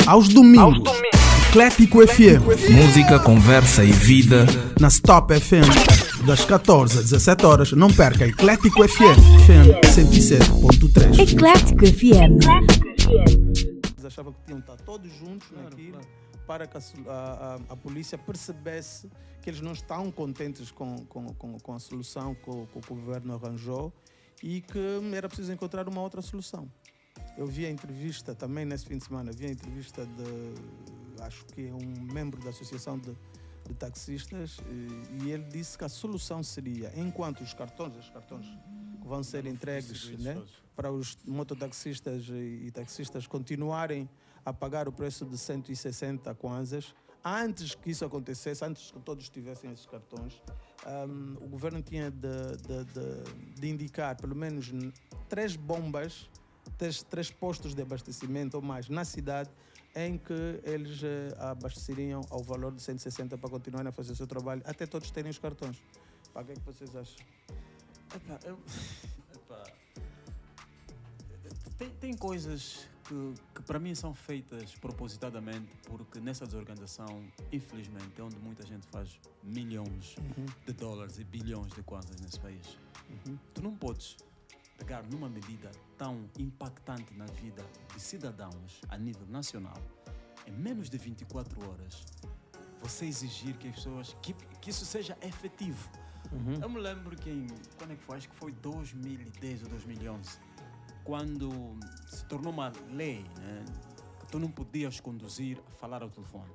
Aos domingos, Eclético FM. Música, conversa e vida. Na Stop FM, das 14 às 17 horas, não perca Eclético FM, FM 107.3. Eclético FM. Eles achavam que tinham que estar todos juntos naquilo, para que a polícia percebesse que eles não estão contentes com a solução que o governo arranjou e que era preciso encontrar uma outra solução. Eu vi a entrevista também nesse fim de semana, vi a entrevista de, acho que é um membro da Associação de Taxistas, e ele disse que a solução seria, enquanto os cartões que vão ser entregues, né, para os mototaxistas e taxistas continuarem a pagar o preço de 160 kwanzas, antes que isso acontecesse, antes que todos tivessem esses cartões, o governo tinha de indicar pelo menos 3 bombas, 3 postos de abastecimento ou mais na cidade, em que eles abasteceriam ao valor de 160 para continuarem a fazer o seu trabalho, até todos terem os cartões. O que é que vocês acham? Tem coisas que para mim são feitas propositadamente, porque nessa desorganização, infelizmente, é onde muita gente faz milhões de dólares e bilhões de kwanzas nesse país. Tu não podes pegar numa medida tão impactante na vida de cidadãos a nível nacional, em menos de 24 horas, você exigir que as pessoas, que isso seja efetivo. Eu me lembro quando é que foi? Acho que foi 2010 ou 2011, quando se tornou uma lei, né, que tu não podias conduzir a falar ao telefone.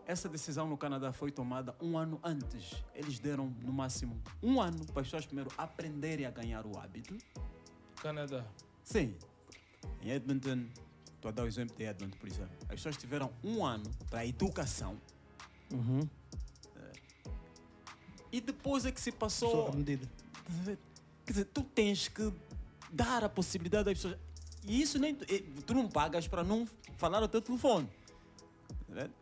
Essa decisão no Canadá foi tomada 1 ano antes. Eles deram, no máximo, 1 ano para as pessoas primeiro aprenderem a ganhar o hábito. Canadá? Sim. Em Edmonton, estou a dar o exemplo de Edmonton, por exemplo. As pessoas tiveram 1 ano para a educação. E depois é que se passou... A medida. Quer dizer, tu tens que dar a possibilidade das pessoas... E isso nem... Tu não pagas para não falar ao teu telefone.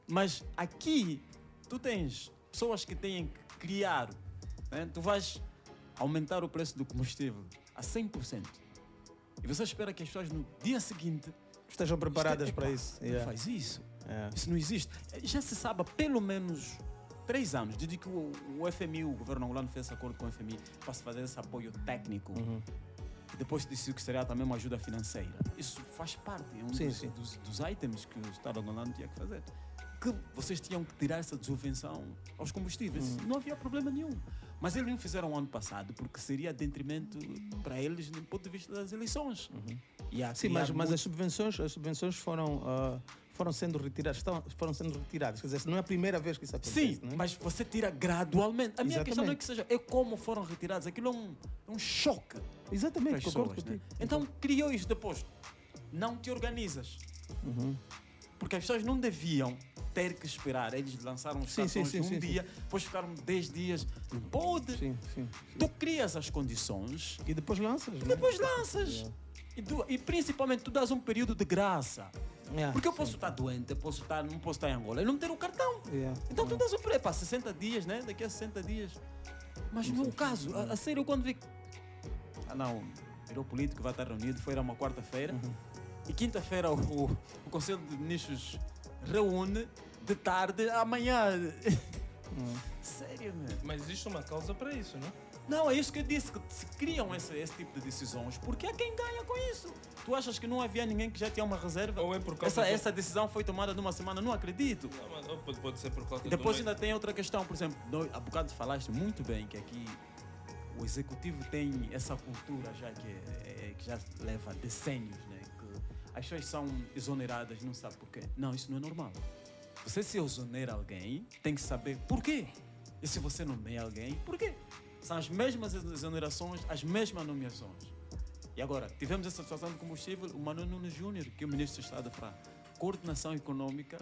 Mas aqui tu tens pessoas que têm que criar, né? Tu vais aumentar o preço do combustível a 100% e você espera que as pessoas no dia seguinte estejam preparadas para isso. Não faz isso. Isso não existe. Já se sabe há pelo menos 3 anos, desde que o FMI, o governo angolano, fez acordo com o FMI para se fazer esse apoio técnico. Depois disse que seria também uma ajuda financeira. Isso faz parte, é um dos itens que o Estado angolano tinha que fazer. Que vocês tinham que tirar essa subvenção aos combustíveis. Não havia problema nenhum. Mas eles não fizeram ano passado, porque seria detrimento para eles do ponto de vista das eleições. Sim, mas as subvenções foram sendo retiradas. Quer dizer, não é a primeira vez que isso acontece. Sim, não é? mas você tira gradualmente. A minha questão não é que seja, é como foram retirados. Aquilo é um choque. Exatamente, para as concordo pessoas, contigo. né? Então criou isso depois. Não te organizas. Porque as pessoas não deviam ter que esperar. Eles lançaram os cartões um dia, depois ficaram 10 dias. Não pode. Tu crias as condições. E depois lanças. E principalmente tu dás um período de graça. Porque eu posso estar doente, não posso estar em Angola e não ter o cartão. Então tu dás um período para 60 dias, né? Daqui a 60 dias. Mas no meu caso, a sério, eu quando vi... virou político, vai estar reunido, foi uma quarta-feira. E quinta-feira o Conselho de Ministros reúne de tarde, amanhã. Sério, meu. Mas existe uma causa para isso, não? Não, é isso que eu disse, que se criam esse tipo de decisões, porque é quem ganha com isso. Tu achas que não havia ninguém que já tinha uma reserva? Ou é por causa essa decisão foi tomada numa semana, não acredito. Não, pode ser por causa Depois ainda tem outra questão, por exemplo, há bocado falaste muito bem que aqui o executivo tem essa cultura já que já leva decénios, né? Que as pessoas são exoneradas, não sabe porquê. Não, isso não é normal. Você se exonera alguém, tem que saber porquê. E se você nomeia alguém, por quê? São as mesmas exonerações, as mesmas nomeações. E agora, tivemos essa situação de combustível, o Manuel Nunes Júnior, que é o Ministro do Estado para Coordenação Econômica,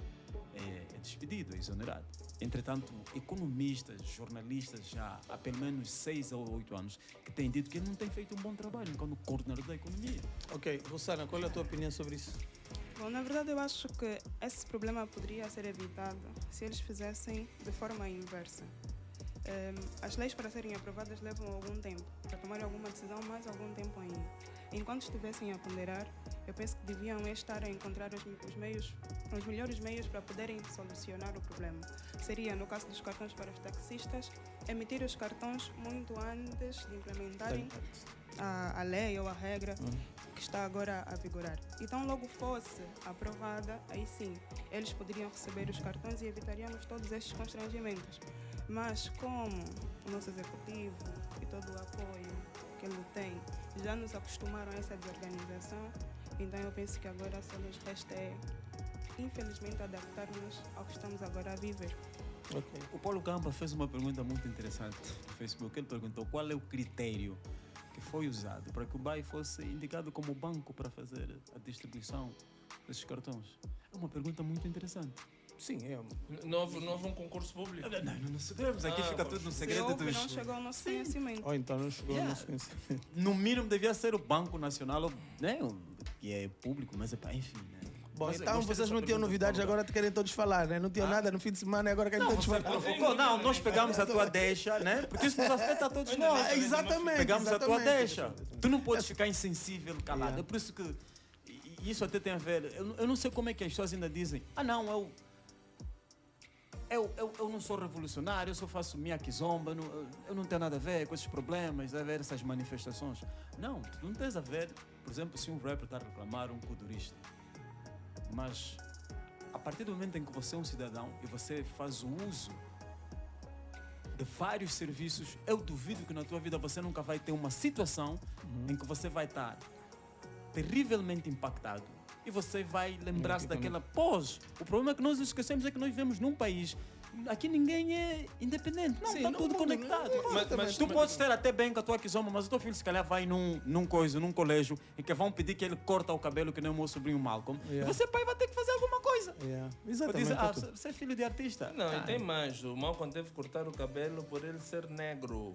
é despedido, é exonerado. Entretanto, economistas, jornalistas, já há pelo menos 6 ou 8 anos, que têm dito que ele não tem feito um bom trabalho enquanto coordenador da economia. Ok, Rossana, qual é a tua opinião sobre isso? Bom, na verdade, eu acho que esse problema poderia ser evitado se eles fizessem de forma inversa. As leis para serem aprovadas levam algum tempo. Para tomarem alguma decisão, mais algum tempo ainda. Enquanto estivessem a ponderar, Eu penso que deviam estar a encontrar os melhores meios para poderem solucionar o problema. Seria, no caso dos cartões para os taxistas, emitir os cartões muito antes de implementarem a lei ou a regra que está agora a vigorar. Então, logo fosse aprovada, aí sim, eles poderiam receber os cartões e evitaríamos todos estes constrangimentos. Mas como o nosso executivo e todo o apoio que ele tem já nos acostumaram a essa desorganização, então eu penso que agora só nos resta infelizmente, adaptar-nos ao que estamos agora a viver. Okay. O Paulo Gamba fez uma pergunta muito interessante no Facebook. Ele perguntou qual é o critério que foi usado para que o BAE fosse indicado como banco para fazer a distribuição desses cartões. É uma pergunta muito interessante. Sim, não houve um concurso público? Não sabemos, aqui fica tudo no segredo dos... não chegou ao nosso conhecimento. Ou então não chegou ao nosso conhecimento. No mínimo devia ser o Banco Nacional, né? Que é público, mas enfim, né? Bom, Mas então vocês não tinham novidades, agora querem todos falar, né? Não tinham nada no fim de semana e agora querem todos falar. Não, nós pegamos a tua deixa, né? Porque isso nos afeta a todos nós. Exatamente. Pegamos a tua deixa. Tu não podes ficar insensível, calado. É por isso que isso até tem a ver. Eu não sei como é que as pessoas ainda dizem: ah, não, eu não sou revolucionário, eu só faço minha kizomba, eu não tenho nada a ver com esses problemas, a ver essas manifestações. Não, tu não tens a ver, por exemplo, se um rapper está a reclamar um culturista. Mas, a partir do momento em que você é um cidadão e você faz o uso de vários serviços, eu duvido que na tua vida você nunca vai ter uma situação em que você vai estar terrivelmente impactado e você vai lembrar-se daquela pós. O problema é que nós nos esquecemos é que nós vivemos num país. Aqui ninguém é independente. Não, está tudo conectado. Mas tu podes ter até bem com a tua kizomba, mas o teu filho se calhar vai num colégio e que vão pedir que ele corta o cabelo que nem o meu sobrinho Malcolm. E você, pai, vai ter que fazer alguma coisa. Exatamente. Ou dizer, você é filho de artista. Não, e tem mais. O Malcolm teve que cortar o cabelo por ele ser negro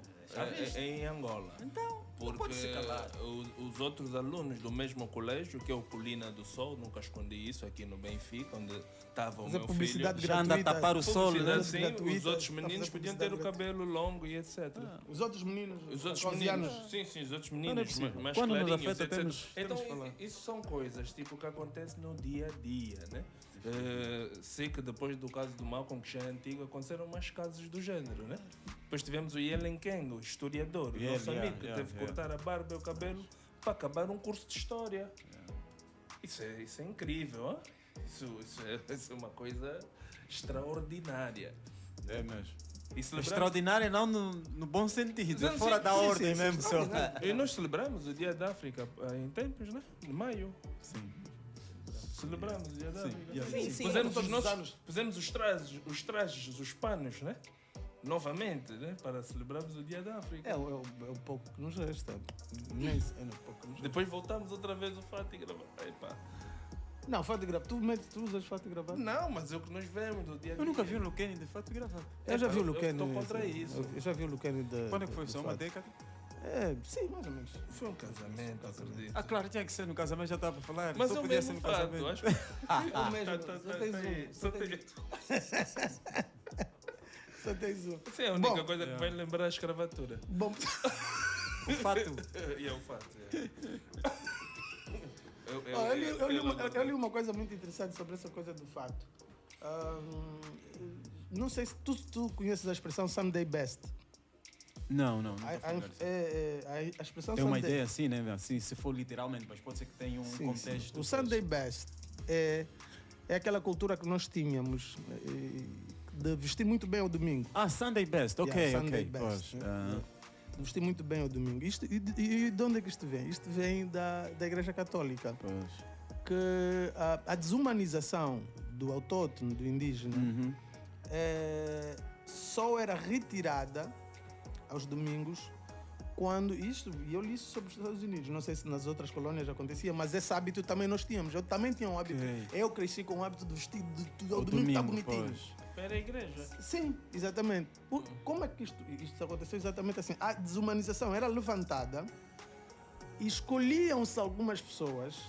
em Angola. Então, porque não pode se calar. Os outros alunos do mesmo colégio, que é o Colina do Sol, nunca escondi isso aqui no Benfica, onde estava o meu filho. Já anda a tapar o sol, né? Sim, os outros meninos podiam ter o cabelo longo e etc. Os outros meninos, os outros meninos mais quando nos clarinhos, afeta, etc. Então, isso são coisas tipo que acontecem no dia a dia, né? Sei que depois do caso do Malcolm, que já é antigo, aconteceram mais casos do género, né? Depois tivemos o Yellen Keng, o historiador, nosso amigo, que teve que cortar a barba e o cabelo para acabar um curso de história. Isso é incrível, hein? Isso é uma coisa extraordinária. É mesmo. Extraordinária não no bom sentido, é fora da ordem mesmo. E nós celebramos o Dia da África em tempos, né? De maio. Sim. Celebramos o Dia da África. Sim. Pusemos os trajes, os panos, né? Novamente, né? Para celebrarmos o Dia da África. É o pouco que nos resta. Depois voltamos outra vez o fato e gravamos. Não, fato de gravata. Tu usas fato de gravata? Não, mas é o que nós vemos do dia a dia. Eu nunca vi um Lucani de fato de gravata. Eu já vi o Lucani. Estou contra isso. Eu já vi o Lucani de... Quando é que foi? Só uma década? Sim, mais ou menos. Foi um casamento, acredito. Ah, claro, tinha que ser no casamento, já estava a falar. Mas só é o podia ser mesmo no fato, casamento. acho que... Só tens um. Essa é a única coisa que vai lembrar a escravatura. Bom... O fato. E é o fato. Eu li uma coisa muito interessante sobre essa coisa do fato. Não sei se tu conheces a expressão Sunday Best. Não. A expressão tem uma Sunday... ideia assim, né? Assim, se for literalmente, mas pode ser que tenha um contexto. Sim. O Sunday Best é aquela cultura que nós tínhamos de vestir muito bem ao domingo. Ah, Sunday Best, ok. Sunday Best. De vestir muito bem ao domingo. E de onde é que isto vem? Isto vem da Igreja Católica. Pois. Que a desumanização do autóctone, do indígena, só era retirada aos domingos quando e eu li isso sobre os Estados Unidos, não sei se nas outras colônias acontecia, mas esse hábito também nós tínhamos. Eu também tinha um hábito. Eu cresci com o hábito de vestir ao domingo está bonitinho. Era a igreja. Sim, exatamente. Como é que isto aconteceu? Exatamente assim. A desumanização era levantada e escolhiam-se algumas pessoas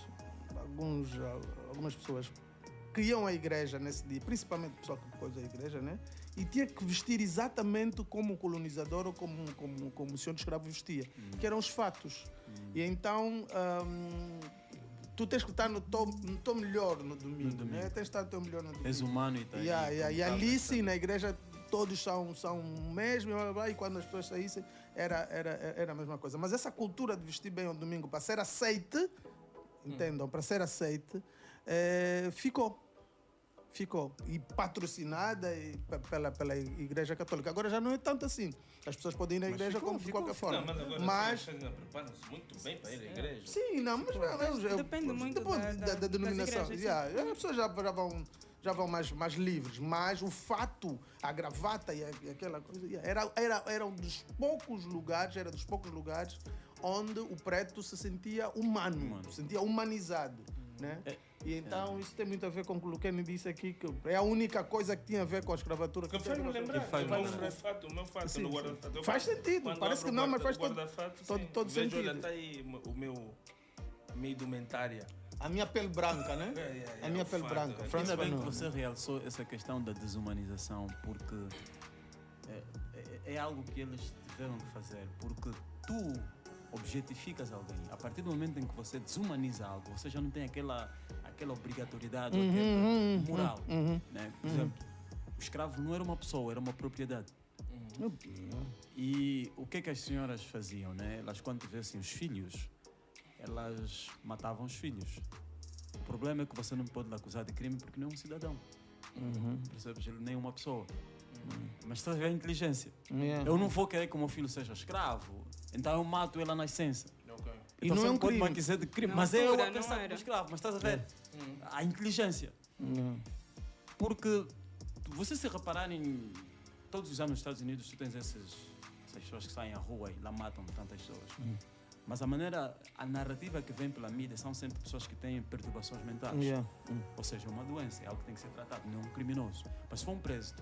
que iam à igreja nesse dia, principalmente o pessoal que coisa a igreja, né? E tinha que vestir exatamente como o colonizador ou como o senhor de escravo vestia, que eram os fatos. E então tu tens que estar no teu melhor no domingo, né? Tens que estar no teu melhor no domingo. És humano e tá E aí. ali sim, na igreja, todos são o mesmo, blá, blá, blá, e quando as pessoas saíssem, era a mesma coisa. Mas essa cultura de vestir bem ao domingo para ser aceite, entendam, para ser aceite, ficou. E patrocinada pela Igreja Católica. Agora já não é tanto assim. As pessoas podem ir na igreja como de qualquer forma. Não, mas agora preparam-se muito bem para ir à igreja. Sim, não, mas Depende muito da denominação. das igrejas, As pessoas já vão mais livres, mas o fato, a gravata e aquela coisa, era um dos poucos lugares onde o preto se sentia humano. Se sentia humanizado, né? E então isso tem muito a ver com o que o Kenny disse aqui, que é a única coisa que tinha a ver com a escravatura. Que faz-me lembrar, o meu fato Sim, no guarda-fato. Faz sentido, parece que não, mas faz todo todo sentido. Olha, está aí minha indumentária. A minha pele branca, né? A minha pele fato. branca. Ainda bem que você realçou essa questão da desumanização, porque é algo que eles tiveram que fazer, porque tu objetificas alguém. A partir do momento em que você desumaniza algo, você já não tem aquela obrigatoriedade, aquela moral. Né? Por exemplo, o escravo não era uma pessoa, era uma propriedade. E o que as senhoras faziam? Né? Elas, quando tivessem os filhos, elas matavam os filhos. O problema é que você não pode lhe acusar de crime porque não é um cidadão. Percebes? Ele nem é uma pessoa. Mas estás a ver a inteligência. Eu não vou querer que o meu filho seja escravo, então eu mato ele à nascença. E Então não você é um pode crime. me dizer de crime, Na mas altura, eu a não pensar era. como escravo. Mas estás a ver a inteligência. Porque você se reparar em todos os anos nos Estados Unidos, tu tens essas pessoas que saem à rua e lá matam tantas pessoas. Mas a narrativa que vem pela mídia são sempre pessoas que têm perturbações mentais. Ou seja, uma doença, é algo que tem que ser tratado, não é um criminoso. Mas se for um preso,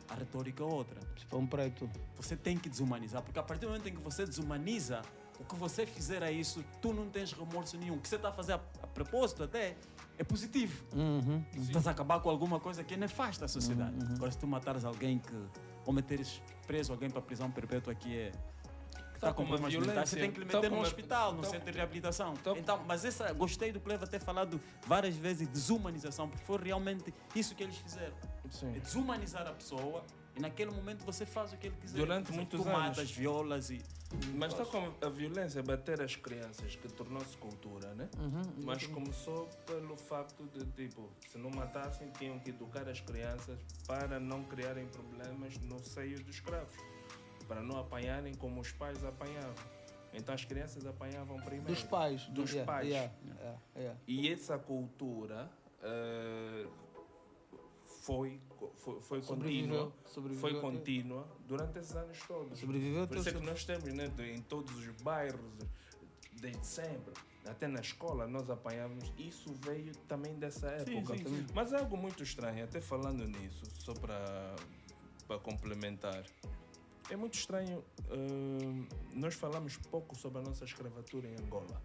a retórica é outra. Se for um preto. Você tem que desumanizar, porque a partir do momento em que você desumaniza, o que você fizer a isso, tu não tens remorso nenhum. O que você está a fazer a propósito até é positivo. Estás a acabar com alguma coisa que é nefasta à sociedade. Agora, se tu matares alguém ou meteres preso alguém para prisão perpétua que está com problemas mentais, você tem que lhe meter no hospital, no centro de reabilitação. Então, mas gostei do que Cleva ter falado várias vezes, desumanização, porque foi realmente isso que eles fizeram. É desumanizar a pessoa e naquele momento você faz o que ele quiser. Durante muitos tu anos. matas, violas e... Mas está como a violência bater as crianças, que tornou-se cultura, né? Mas começou pelo facto de, tipo, se não matassem, tinham que educar as crianças para não criarem problemas no seio dos escravos, para não apanharem como os pais apanhavam. Então as crianças apanhavam primeiro. Dos pais. Dos pais. E E essa cultura foi contínua. Foi contínua durante esses anos todos. Sobreviveu. Por isso é que nós temos, né, em todos os bairros, desde sempre, até na escola, nós apanhávamos. Isso veio também dessa época. Sim. Mas é algo muito estranho, até falando nisso, só para complementar. É muito estranho, nós falamos pouco sobre a nossa escravatura em Angola.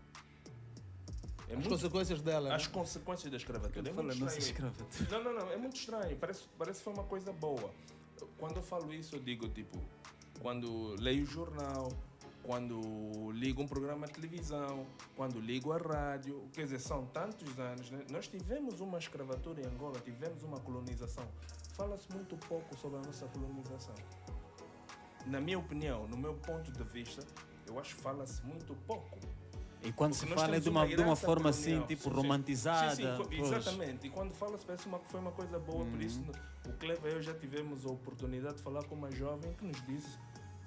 As consequências dela. As consequências da escravatura. É muito estranho. Não, é muito estranho. Parece que foi uma coisa boa. Quando eu falo isso, eu digo, tipo, quando leio o jornal, quando ligo um programa de televisão, quando ligo a rádio, quer dizer, são tantos anos, né? Nós tivemos uma escravatura em Angola, tivemos uma colonização. Fala-se muito pouco sobre a nossa colonização. Na minha opinião, no meu ponto de vista, eu acho que fala-se muito pouco. E quando se fala de uma forma assim, tipo romantizada. Sim, exatamente. E quando fala-se, parece que foi uma coisa boa. Por isso, o Cleva e eu já tivemos a oportunidade de falar com uma jovem que nos disse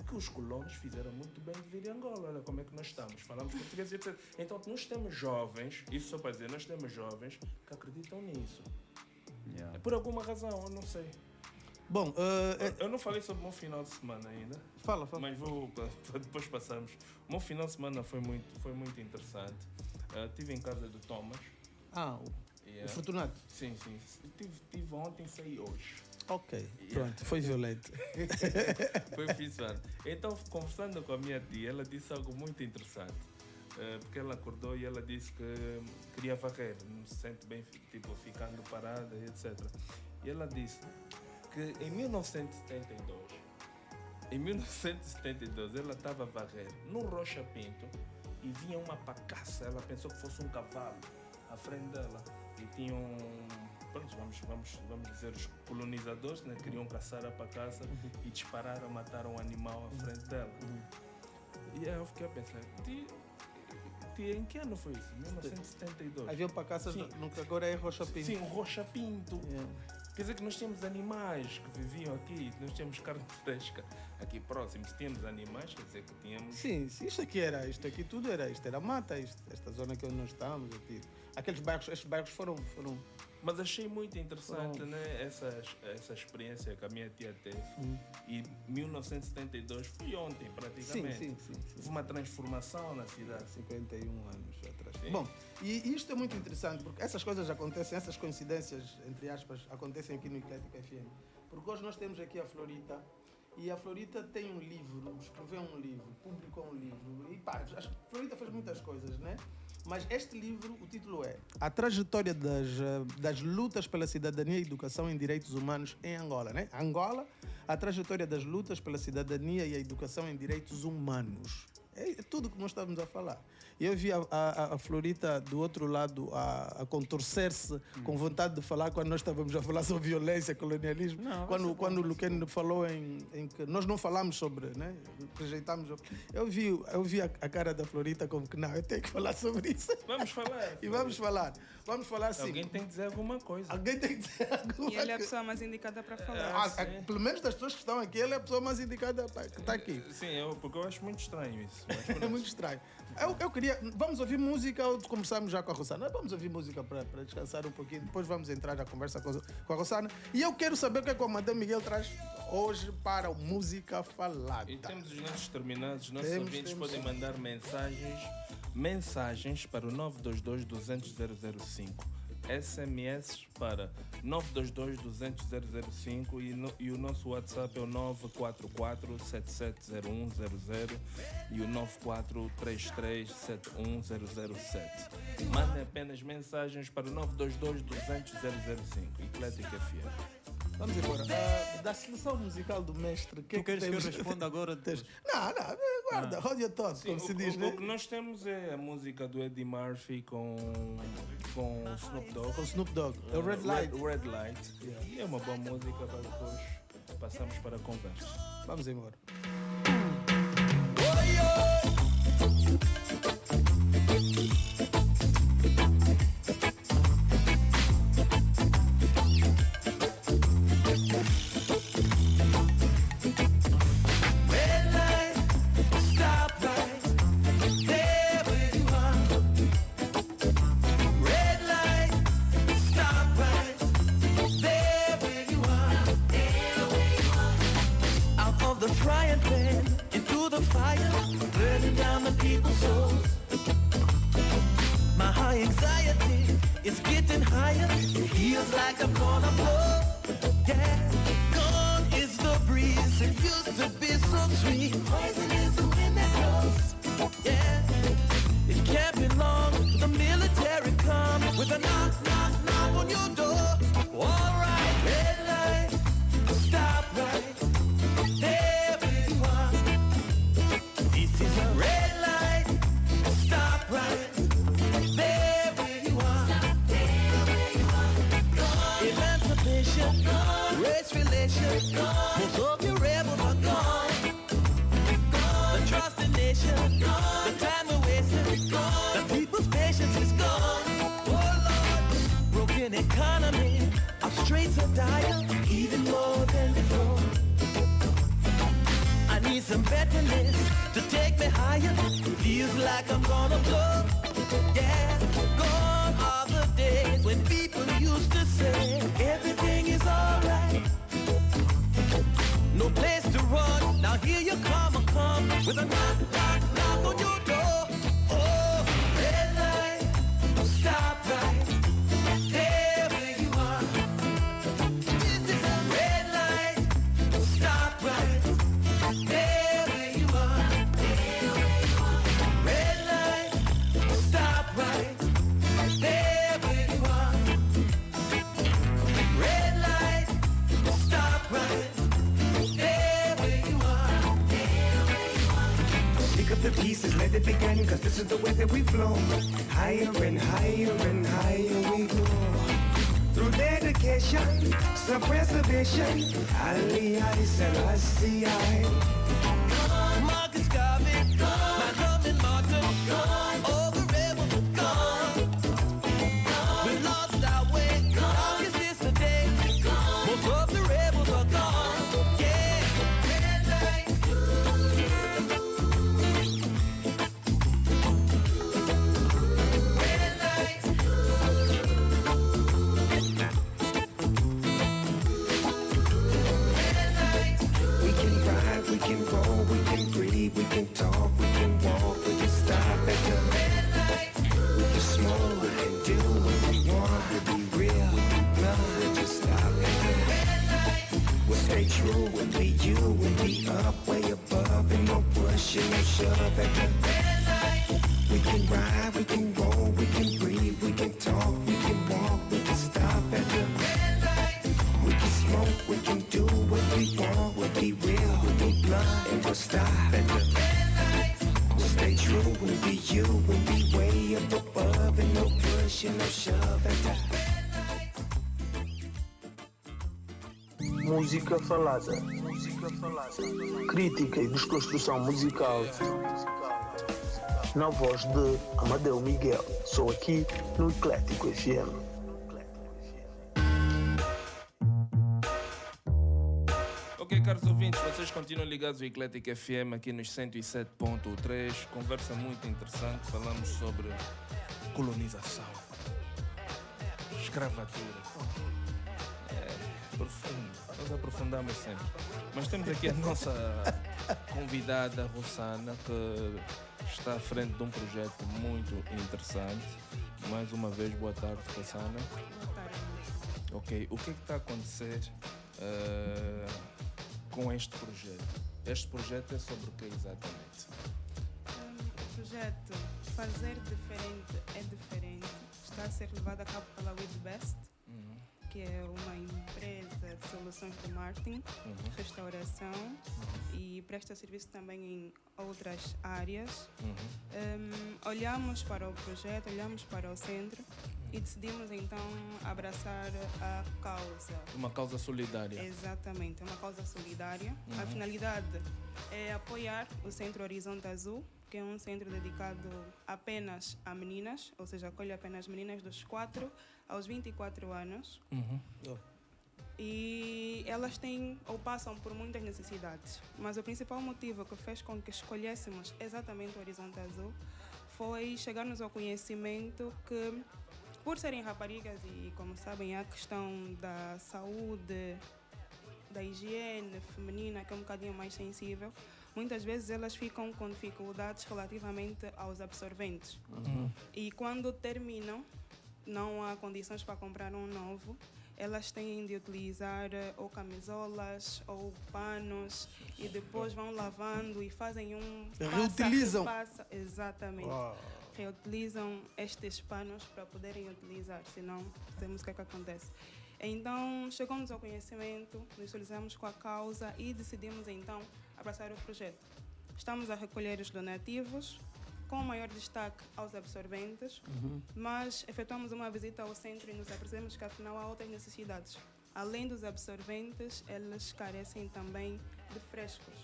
que os colonos fizeram muito bem de vir a Angola. Olha como é que nós estamos. Falamos português e etc. Então, nós temos jovens, isso só para dizer, nós temos jovens que acreditam nisso. É por alguma razão, eu não sei. Bom, eu não falei sobre o meu final de semana ainda. Fala. Mas depois passamos. O meu final de semana foi muito interessante. Estive em casa do Thomas. O Fortunato. Sim. Tive ontem e saí hoje. Ok, pronto, foi violento. Foi fissado. Então, conversando com a minha tia, ela disse algo muito interessante. Porque ela acordou e ela disse que queria varrer, não se sente bem, tipo, ficando parada, etc. E ela disse que em 1972 ela estava a varrer no Rocha Pinto e vinha uma pacaça, ela pensou que fosse um cavalo a à frente dela. E tinham, pronto, vamos dizer, os colonizadores, né? Queriam caçar a pacaça e dispararam, mataram o animal à frente dela. E aí eu fiquei a pensar, em que ano foi isso? 1972. Havia pacaças, agora é Rocha Pinto. Sim, Rocha Pinto. Yeah. Quer dizer que nós tínhamos animais que viviam aqui, nós tínhamos carne fresca aqui próximo. Se tínhamos animais, quer dizer que tínhamos... Sim, isto aqui tudo era, isto era mata, esta zona que nós estamos aqui. Estes bairros foram... Mas achei muito interessante, né, essa experiência que a minha tia teve. E 1972 foi ontem, praticamente. Sim. Houve uma transformação na cidade. 51 anos atrás. Sim. Bom, e isto é muito interessante, porque essas coisas acontecem, essas coincidências, entre aspas, acontecem aqui no Eclética FM. Porque hoje nós temos aqui a Florita, e a Florita tem um livro, escreveu um livro, publicou um livro, e pá, a Florita fez muitas coisas, né? Mas este livro, o título é A Trajetória das Lutas pela Cidadania e Educação em Direitos Humanos em Angola, né? Angola, a trajetória das lutas pela cidadania e a educação em direitos humanos. É tudo que nós estamos a falar. E eu vi a Florita do outro lado a contorcer-se com vontade de falar quando nós estávamos a falar sobre violência, colonialismo. Não, quando o Luquen falou em que nós não falamos sobre, né? Rejeitamos. Eu vi a cara da Florita como que não, eu tenho que falar sobre isso. Vamos falar. E vamos falar sim. Alguém tem que dizer alguma coisa. Alguém tem que dizer alguma coisa. E ele é a pessoa mais indicada para falar. Pelo menos das pessoas que estão aqui, ele é a pessoa mais indicada que está aqui. Sim, porque eu acho muito estranho isso. É muito estranho. Eu queria... Vamos ouvir música ou conversamos já com a Rossana? Vamos ouvir música para descansar um pouquinho. Depois vamos entrar na conversa com a Rossana. E eu quero saber o que é que o Madame Miguel traz hoje para o Música Falada. E temos os nossos terminados. Nossos ouvintes podem mandar mensagens para o 922-200-005. SMS para 922-200-005 e o nosso WhatsApp é o 944-770100 e o 9433710007. Mandem apenas mensagens para o 922-200-005. Eclética FM. Vamos embora. Da seleção musical do mestre, Tu queres que eu responda agora? Não, guarda, hold your thoughts, como se diz, né? O que nós temos é a música do Eddie Murphy com Snoop Dogg. Com Snoop Dogg. É o Red Light. Red Light. Yeah. E é uma boa música para depois passarmos para a conversa. Vamos embora. Right. it began, cause this is the way that we flow. Higher and higher and higher we go. Through dedication, self-preservation, Ali, I, Selassie, I. Marcus Garvey, Malcolm and Martin, all the rebels are gone. We lost our way, dark is this the day, most of the rebels are gone. Yeah, red lights. Red lights. We can ride, we can roll, we can breathe, we can talk, we can walk, we can stop at the red light. We can smoke, we can do what we want, we'll be real, we'll be blunt, we'll just stop at the red light. We'll stay true, we'll be you, we'll be up way above, and no push and no shove at the red light. We can ride, we can roll, we can breathe, we can talk, we can walk, we can stop at the red light. We can smoke, we can do what we want, we'll be real, we'll be blunt, and we'll stop at the red light. We'll stay true, we'll be you, we'll be way up above, and no push and no shove at the red light. Música falada. Crítica e desconstrução musical. Na voz de Amadeu Miguel. Sou aqui no Eclético FM. Ok, caros ouvintes, vocês continuam ligados ao Eclético FM aqui nos 107.3. Conversa muito interessante, falamos sobre colonização, escravatura. Profundo, nós aprofundamos sempre. Mas temos aqui a nossa convidada, Rossana, que está à frente de um projeto muito interessante. Mais uma vez, boa tarde, Rossana. Boa tarde. Ok, o que está a acontecer com este projeto? Este projeto é sobre o que exatamente? O projeto Fazer Diferente é Diferente está a ser levado a cabo pela WeTheBest, que é uma empresa de soluções de marketing, restauração e presta serviço também em outras áreas. Olhamos para o projeto, olhamos para o centro e decidimos então abraçar a causa. Uma causa solidária. Exatamente, é uma causa solidária. A finalidade é apoiar o Centro Horizonte Azul, que é um centro dedicado apenas a meninas, ou seja, acolhe apenas meninas dos 4 aos 24 anos. E elas têm ou passam por muitas necessidades. Mas o principal motivo que fez com que escolhêssemos exatamente o Horizonte Azul foi chegarmos ao conhecimento que, por serem raparigas e, como sabem, a questão da saúde, da higiene feminina, que é um bocadinho mais sensível, muitas vezes elas ficam com dificuldades relativamente aos absorventes. E quando terminam, não há condições para comprar um novo, elas têm de utilizar ou camisolas ou panos e depois vão lavando e fazem um... Reutilizam. Exatamente. Uau. Reutilizam estes panos para poderem utilizar, senão temos o que acontece. Então, chegamos ao conhecimento, nos solidamos com a causa e decidimos então abraçar o projeto. Estamos a recolher os donativos, com maior destaque aos absorventes, mas efetuamos uma visita ao centro e nos apercebemos que afinal há outras necessidades. Além dos absorventes, elas carecem também de frescos.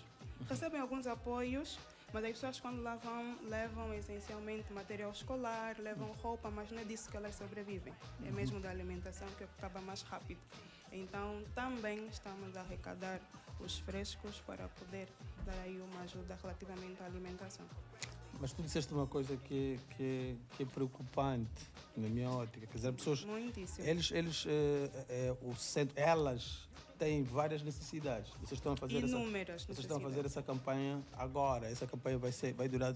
Recebem alguns apoios, mas as pessoas quando lá vão, levam essencialmente material escolar, levam roupa, mas não é disso que elas sobrevivem. É mesmo da alimentação que acaba mais rápido. Então também estamos a arrecadar os frescos para poder dar aí uma ajuda relativamente à alimentação. Mas tu disseste uma coisa que é preocupante na minha ótica. Quer dizer, pessoas, Muitíssimo. o centro, elas têm várias necessidades. Vocês estão a fazer Inúmeras vocês estão a fazer essa campanha agora. Essa campanha vai durar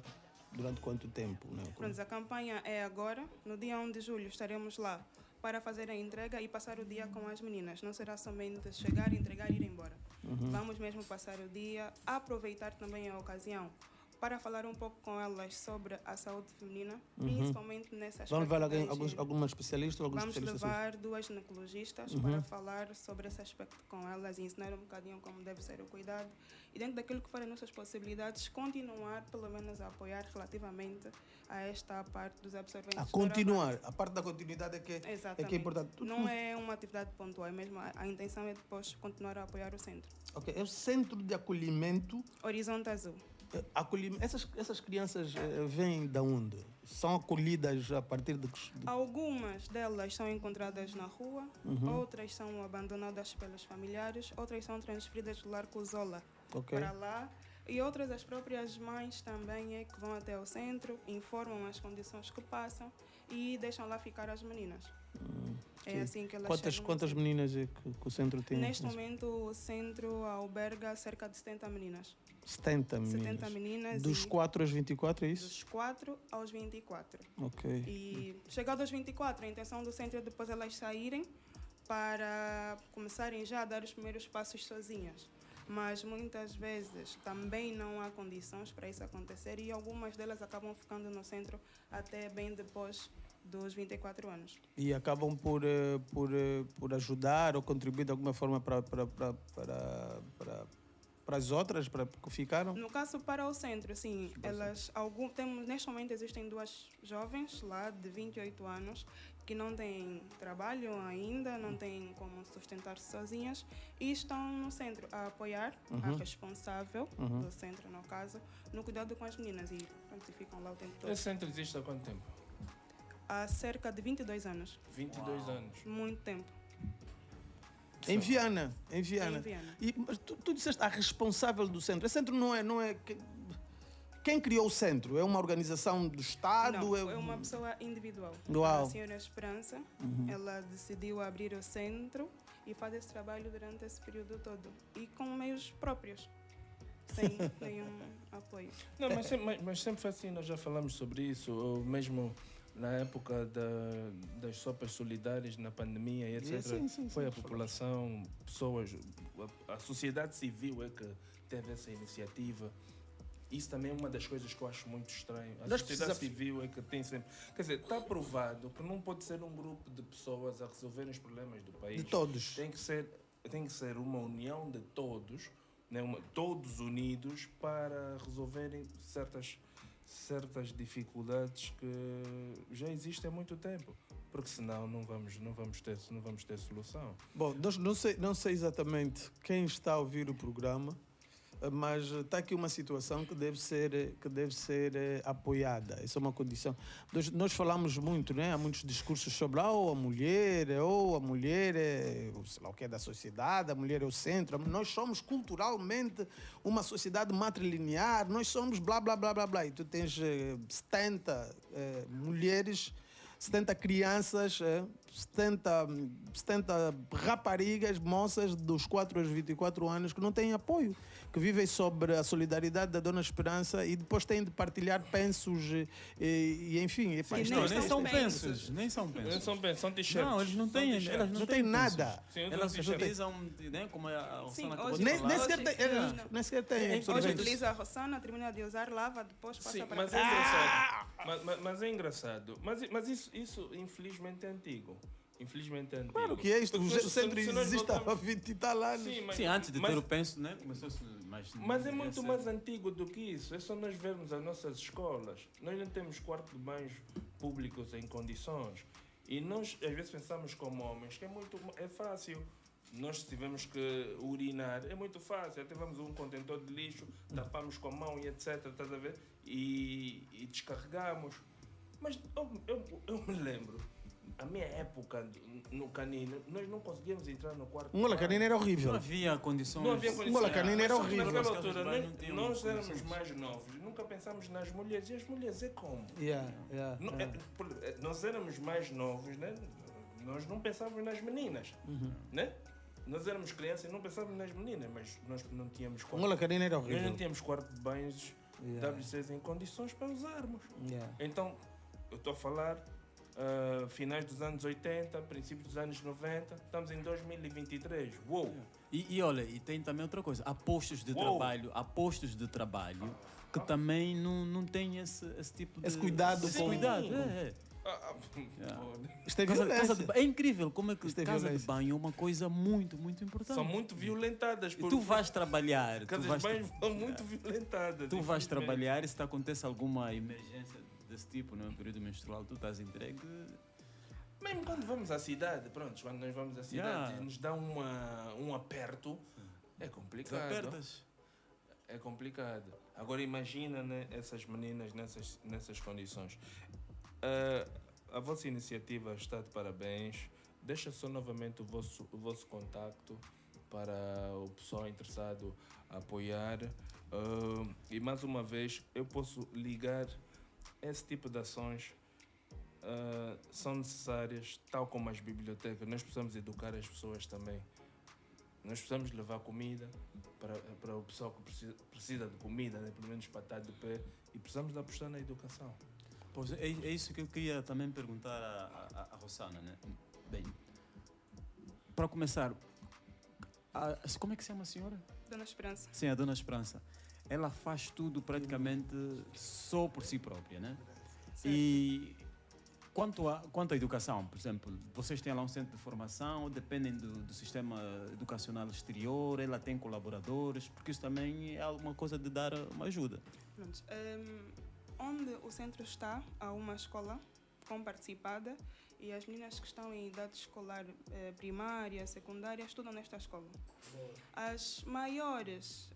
durante quanto tempo? Né? Pronto, a campanha é agora. No dia 1 de julho estaremos lá para fazer a entrega e passar o dia com as meninas. Não será somente chegar, entregar e ir embora. Vamos mesmo passar o dia, aproveitar também a ocasião para falar um pouco com elas sobre a saúde feminina, principalmente nessa aspecto. Vamos levar da higiene. alguma especialista ou algum Vamos especialista? levar 2 ginecologistas para falar sobre esse aspecto com elas e ensinar um bocadinho como deve ser o cuidado. E dentro daquilo que forem nossas possibilidades, continuar pelo menos a apoiar relativamente a esta parte dos absorventes. A continuar. A parte da continuidade é que Exatamente. é importante. Não é uma atividade pontual, é mesmo a intenção é depois continuar a apoiar o centro. Ok, é o centro de acolhimento. Horizonte Azul. Essas crianças vêm de onde? São acolhidas a partir de Algumas delas são encontradas na rua, outras são abandonadas pelos familiares, outras são transferidas do Lar Cuzola para lá e outras as próprias mães também é que vão até o centro, informam as condições que passam e deixam lá ficar as meninas. É assim que elas chegam no Quantas centro. meninas é que o centro tem? Neste momento o centro alberga cerca de 70 meninas. 70 meninas. 70 meninas Dos e 4 aos 24, é isso? dos 4 aos 24. Ok. E chegado aos 24, a intenção do centro é depois elas saírem para começarem já a dar os primeiros passos sozinhas. Mas muitas vezes também não há condições para isso acontecer e algumas delas acabam ficando no centro até bem depois dos 24 anos. E acabam por ajudar ou contribuir de alguma forma para as outras, para que ficaram? No caso para o centro, sim, neste momento existem 2 jovens lá de 28 anos que não têm trabalho ainda, não têm como sustentar-se sozinhas e estão no centro a apoiar a responsável do centro, no caso, no cuidado com as meninas e pronto, ficam lá o tempo todo. Esse centro existe há quanto tempo? Há cerca de 22 anos, 22 anos. muito tempo. Em Viana. Em Viana. Mas tu disseste a responsável do centro. Esse centro não é quem criou o centro? É uma organização do Estado? Não, é uma pessoa individual. Uau. A senhora Esperança, ela decidiu abrir o centro e faz esse trabalho durante esse período todo. E com meios próprios, sem nenhum apoio. Não, mas sempre foi assim, nós já falamos sobre isso, ou mesmo na época das sopas solidárias, na pandemia e etc. Foi a população, pessoas, a sociedade civil é que teve essa iniciativa. Isso também é uma das coisas que eu acho muito estranho. A sociedade civil é que tem sempre... Quer dizer, está provado que não pode ser um grupo de pessoas a resolver os problemas do país. De todos. Tem que ser uma união de todos, né? Todos unidos para resolverem certas dificuldades que já existem há muito tempo, porque senão não vamos ter solução. Bom, não sei exatamente quem está a ouvir o programa, mas está aqui uma situação que deve ser apoiada. Isso é uma condição. Nós falamos muito, né? Há muitos discursos sobre a mulher é sei lá o que é da sociedade, a mulher é o centro. Nós somos culturalmente uma sociedade matrilinear, nós somos blá, blá, blá, blá, blá. E tu tens 70 mulheres, 70 crianças, 70 raparigas, moças dos 4 aos 24 anos que não têm apoio, que vivem sobre a solidariedade da Dona Esperança e depois têm de partilhar pensos e enfim. Nem são pensos. São t-shirts. Não, eles não têm. Elas Não têm nada. Elas utilizam, né, como a Rossana acabou de hoje- falar. Nem sequer têm Hoje absorventes. utiliza a Rossana, termina de usar, lava, depois passa Sim, para mas é engraçado. Mas é engraçado. Mas isso infelizmente é antigo. Claro que é isto. Porque O centro se nós existe há voltarmos- 20 e tal anos. Sim, antes de ter o penso, né, começou-se mais... Mas é muito mais antigo do que isso. É só nós vermos as nossas escolas. Nós não temos quartos de banhos públicos em condições. E nós, às vezes, pensamos como homens que é fácil. Nós, se tivermos que urinar, é muito fácil. Até vamos a um contentor de lixo, tapamos com a mão e etc. Estás a ver? E descarregamos. Mas eu me lembro, a minha época no Canino, nós não conseguíamos entrar no quarto. O Mola Canino era horrível. Não havia condições. Não havia condições. Mola Canino era Mas só que horrível. Naquela altura, Não tinham nós éramos condições. mais novos, nunca pensámos nas mulheres. E as mulheres é como? Yeah. Nós éramos mais novos, né? Nós não pensávamos nas meninas, né? Nós éramos crianças e não pensávamos nas meninas, mas nós não tínhamos O Mola Canino era nós horrível. não tínhamos quarto de banhos WCs em condições para usarmos. Yeah. Então, eu estou a falar finais dos anos 80, princípios dos anos 90, estamos em 2023. Uou! E olha, e tem também outra coisa, há postos de trabalho que também não têm esse tipo de... Esse cuidado esse com- cuidado, com- é. Isto é Casa violência. é incrível como é que Isto é casa de violência. banho é uma coisa muito, muito importante. São muito violentadas. E tu vais trabalhar, Casas de banho são muito violentadas. tu vais infelizmente. trabalhar e se te acontece alguma emergência desse tipo no período menstrual, tu estás entregue. Mesmo quando vamos à cidade, pronto, quando nós vamos à cidade Yeah. nos dá um aperto, é complicado. Apertas. É complicado. Agora imagina, né, essas meninas nessas condições. A vossa iniciativa está de parabéns. Deixa só novamente o vosso contacto para o pessoal interessado a apoiar. E mais uma vez, eu posso ligar esse tipo de ações. São necessárias, tal como as bibliotecas. Nós precisamos educar as pessoas também. Nós precisamos levar comida para o pessoal que precisa de comida, né? Pelo menos para estar de pé. E precisamos de apostar na educação. Pois é isso que eu queria também perguntar à Rossana, né? Bem, para começar, como é que se chama a senhora? Dona Esperança. Sim, a Dona Esperança. Ela faz tudo praticamente só por si própria, né? E quanto à educação, por exemplo, vocês têm lá um centro de formação, ou dependem do sistema educacional exterior, ela tem colaboradores, porque isso também é uma coisa de dar uma ajuda. Pronto. Onde o centro está, há uma escola comparticipada e as meninas que estão em idade escolar primária, secundária, estudam nesta escola. As maiores,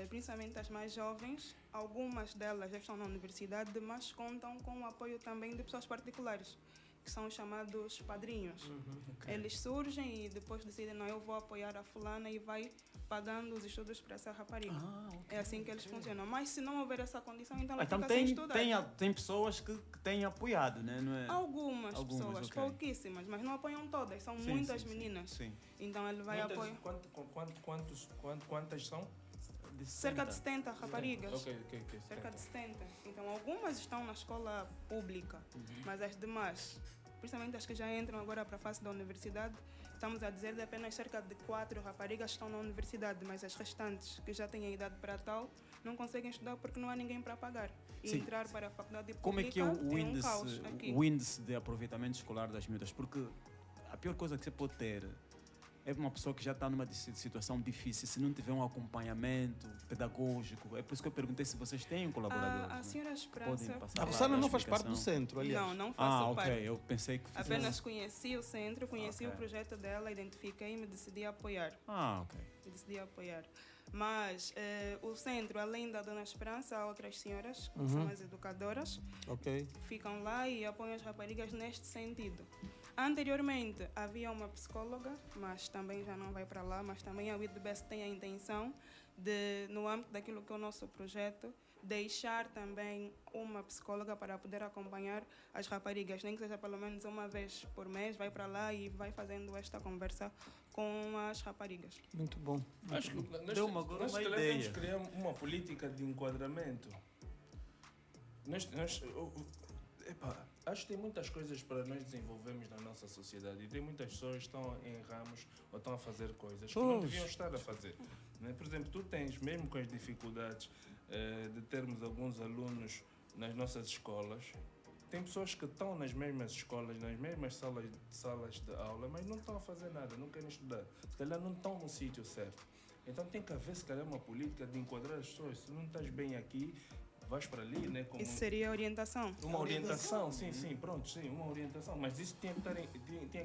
principalmente as mais jovens, algumas delas já estão na universidade, mas contam com o apoio também de pessoas particulares, que são os chamados padrinhos. Eles surgem e depois decidem, não, eu vou apoiar a fulana e vai pagando os estudos para essa rapariga. É assim que eles funcionam. Mas se não houver essa condição, então ela Então fica sem estudar. tem pessoas que têm apoiado, né? Não é? Algumas pessoas, ok. pouquíssimas, mas não apoiam todas, são Sim, muitas sim, sim. meninas. Sim. Então ele vai apoiar. Quantas são? Cerca de 70 raparigas. Ok. Cerca de 70. Então algumas estão na escola pública, mas as demais, principalmente as que já entram agora para a fase da universidade, estamos a dizer de apenas cerca de 4 raparigas que estão na universidade, mas as restantes que já têm a idade para tal não conseguem estudar porque não há ninguém para pagar. E Sim. entrar para a faculdade pública Como é que é um caos aqui. o índice de aproveitamento escolar das miúdas? Porque a pior coisa que você pode ter é uma pessoa que já está numa situação difícil, se não tiver um acompanhamento pedagógico. É por isso que eu perguntei se vocês têm colaboradores. A né? senhora Podem Esperança... passar A lá Rossana da não faz parte do explicação. centro, aliás. Não faço parte. Ok. Eu pensei que fizesse. Apenas conheci o centro, conheci Ok. o projeto dela, identifiquei-me e decidi apoiar. Ok. Decidi apoiar. Mas o centro, além da Dona Esperança, há outras senhoras, que são as educadoras, Ok. ficam lá e apoiam as raparigas neste sentido. Anteriormente havia uma psicóloga, mas também já não vai para lá, mas também a WIDBES tem a intenção de, no âmbito daquilo que é o nosso projeto, deixar também uma psicóloga para poder acompanhar as raparigas, nem que seja pelo menos uma vez por mês, vai para lá e vai fazendo esta conversa com as raparigas. Muito bom. Acho que nós, Deu uma nós ideia. temos que criar uma política de enquadramento. Acho que tem muitas coisas para nós desenvolvermos na nossa sociedade e tem muitas pessoas que estão em ramos ou estão a fazer coisas que não deviam estar a fazer. Né? Por exemplo, tu tens, mesmo com as dificuldades de termos alguns alunos nas nossas escolas, tem pessoas que estão nas mesmas escolas, nas mesmas salas de aula, mas não estão a fazer nada, não querem estudar. Se calhar não estão no sítio certo. Então tem que haver, se calhar, uma política de enquadrar as pessoas. Se não estás bem aqui, vais para ali, né? Como Isso seria orientação. uma orientação, sim, uma orientação. Mas isso tinha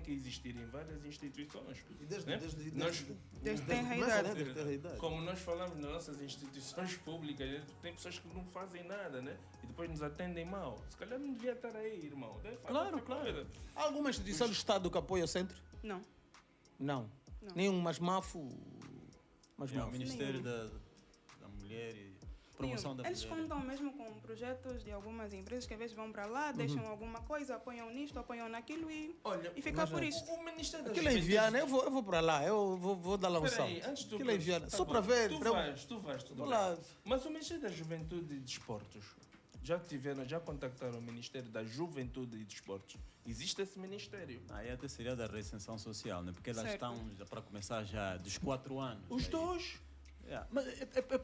que existir em várias instituições. E desde, né? Desde tem a começa, idade. né? Desde ter a idade. Como nós falamos nas nossas instituições públicas, né? Tem pessoas que não fazem nada, né? E depois nos atendem mal. Se calhar não devia estar aí, irmão. Deve fazer Claro, outra coisa. Há alguma instituição do Estado que apoia o centro? Não. Não. Não. Nenhum masmafo. O Ministério da Mulher e Promoção da Eles Mulher. contam mesmo com projetos de algumas empresas que às vezes vão para lá, deixam alguma coisa, apoiam nisto, apoiam naquilo e fica por isso. O Ministério da Aquilo é em Viana, eu vou para lá, eu vou dar lá um salto. Peraí, antes tu Aquilo é em Viana, tá só bom. para ver. Tu para eu- vais, tudo Vou bem. lá. Mas o Ministério da Juventude e Desportos, já contactaram o Ministério da Juventude e Desportos? Existe esse ministério? Aí até seria da recenção social, né? Porque elas Certo. estão já para começar já dos 4 anos. Os Aí- dois? Mas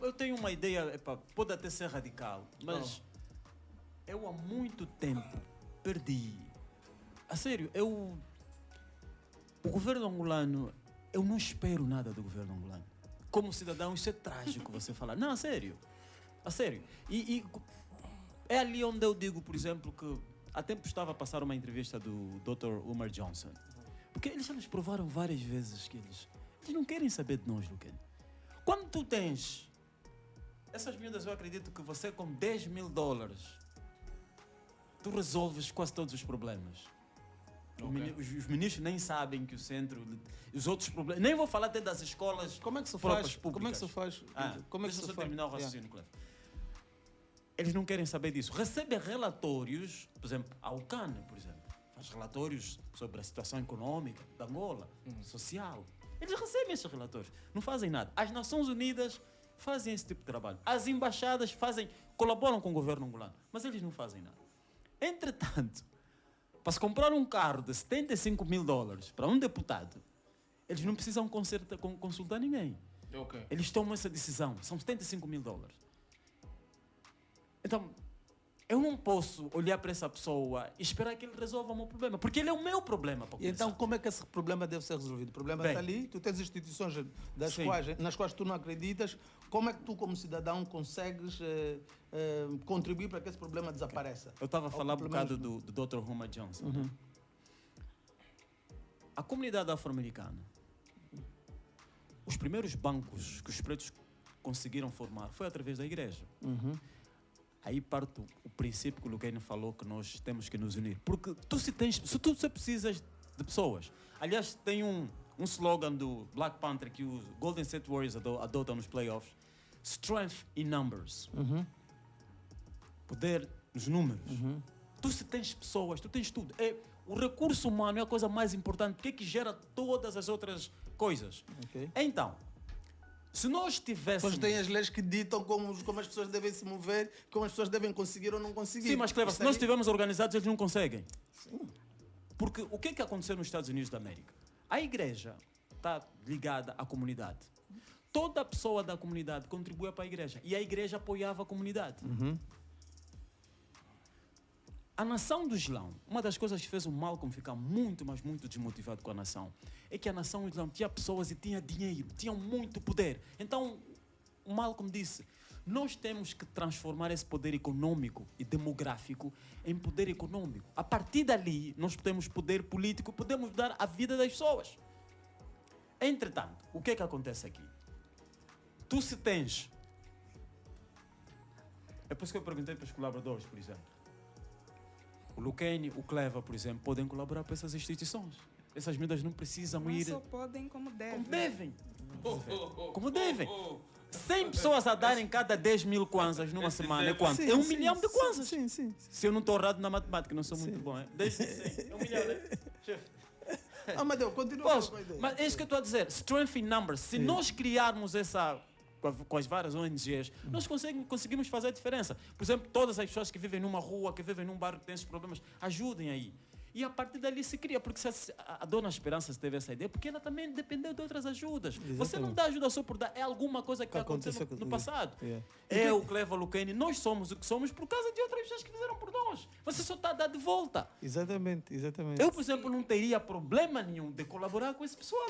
eu tenho uma ideia, pode até ser radical, mas eu há muito tempo perdi. A sério, o governo angolano, eu não espero nada do governo angolano. Como cidadão, isso é trágico você falar. Não, a sério. A sério. E é ali onde eu digo, por exemplo, que há tempo estava a passar uma entrevista do Dr. Umar Johnson. Porque eles já nos provaram várias vezes que eles não querem saber de nós, Luquene. Quando tu tens essas miúdas, eu acredito que você com $10.000 tu resolves quase todos os problemas. Os ministros nem sabem que o centro, os outros problemas, nem vou falar até das escolas Como é que se próprias faz? Como é que se faz? Como é que deixa se eu faz? terminar o raciocínio, Cleber. Eles não querem saber disso. Recebem relatórios, por exemplo, a UCAN, por exemplo, faz relatórios sobre a situação econômica da Angola, social. Eles recebem esses relatórios, não fazem nada. As Nações Unidas fazem esse tipo de trabalho. As embaixadas colaboram com o governo angolano, mas eles não fazem nada. Entretanto, para se comprar um carro de $75.000 para um deputado, eles não precisam consultar ninguém. Ok. Eles tomam essa decisão. São $75.000. Então, eu não posso olhar para essa pessoa e esperar que ele resolva o meu problema, porque ele é o meu problema. Para E então, começar. como é que esse problema deve ser resolvido? O problema Bem, está ali, tu tens instituições sim. nas quais tu não acreditas. Como é que tu, como cidadão, consegues contribuir para que esse problema desapareça? Eu estava a falar um pelo menos- bocado do Dr. Umar Johnson. Né? A comunidade afro-americana, os primeiros bancos que os pretos conseguiram formar foi através da igreja. Aí parte o princípio que o Luquene falou, que nós temos que nos unir. Porque se tu precisas de pessoas. Aliás, tem um slogan do Black Panther que os Golden State Warriors adotam nos playoffs. Strength in numbers. Poder nos números. Tu se tens pessoas, tu tens tudo. O recurso humano é a coisa mais importante, porque é que gera todas as outras coisas. Ok. Então, se nós tivéssemos... Depois tem as leis que ditam como as pessoas devem se mover, como as pessoas devem conseguir ou não conseguir. Sim, mas Cleber, se Isso nós aí- estivermos organizados, eles não conseguem. Porque o que aconteceu nos Estados Unidos da América? A igreja está ligada à comunidade. Toda pessoa da comunidade contribuía para a igreja. E a igreja apoiava a comunidade. A nação do Islão, uma das coisas que fez o Malcolm ficar muito, mas muito desmotivado com a nação, é que a nação do Islão tinha pessoas e tinha dinheiro, tinham muito poder. Então, o Malcolm disse, nós temos que transformar esse poder econômico e demográfico em poder econômico. A partir dali, nós temos poder político, podemos mudar a vida das pessoas. Entretanto, o que é que acontece aqui? Tu se tens... É por isso que eu perguntei para os colaboradores, por exemplo. O Luquene, o Cleva, por exemplo, podem colaborar para essas instituições. Essas medidas não precisam Não ir... só podem, como devem. Como devem. Como devem. 100 pessoas a darem cada 10.000 kwanzas numa semana é quanto? Sim, É 1 sim, milhão de kwanzas. Sim, sim. Se eu não estou errado na matemática, não sou muito bom. 10 é 1 milhão, né? Chefe. Amadeu, continua Pois, com a ideia. mas é isso que eu estou a dizer. Strength in numbers. Se nós criarmos essa... Com as várias ONGs, nós conseguimos fazer a diferença. Por exemplo, todas as pessoas que vivem numa rua, que vivem num bairro que tem esses problemas, ajudem aí. E a partir dali se cria, porque se a Dona Esperança teve essa ideia, porque ela também dependeu de outras ajudas. Você não dá ajuda só por dar, é alguma coisa que aconteceu no passado. Yeah. Eu, Cleva Luquene, nós somos o que somos por causa de outras pessoas que fizeram por nós. Você só está a dar de volta. Exatamente, exatamente. Eu, por exemplo, não teria problema nenhum de colaborar com esse pessoal.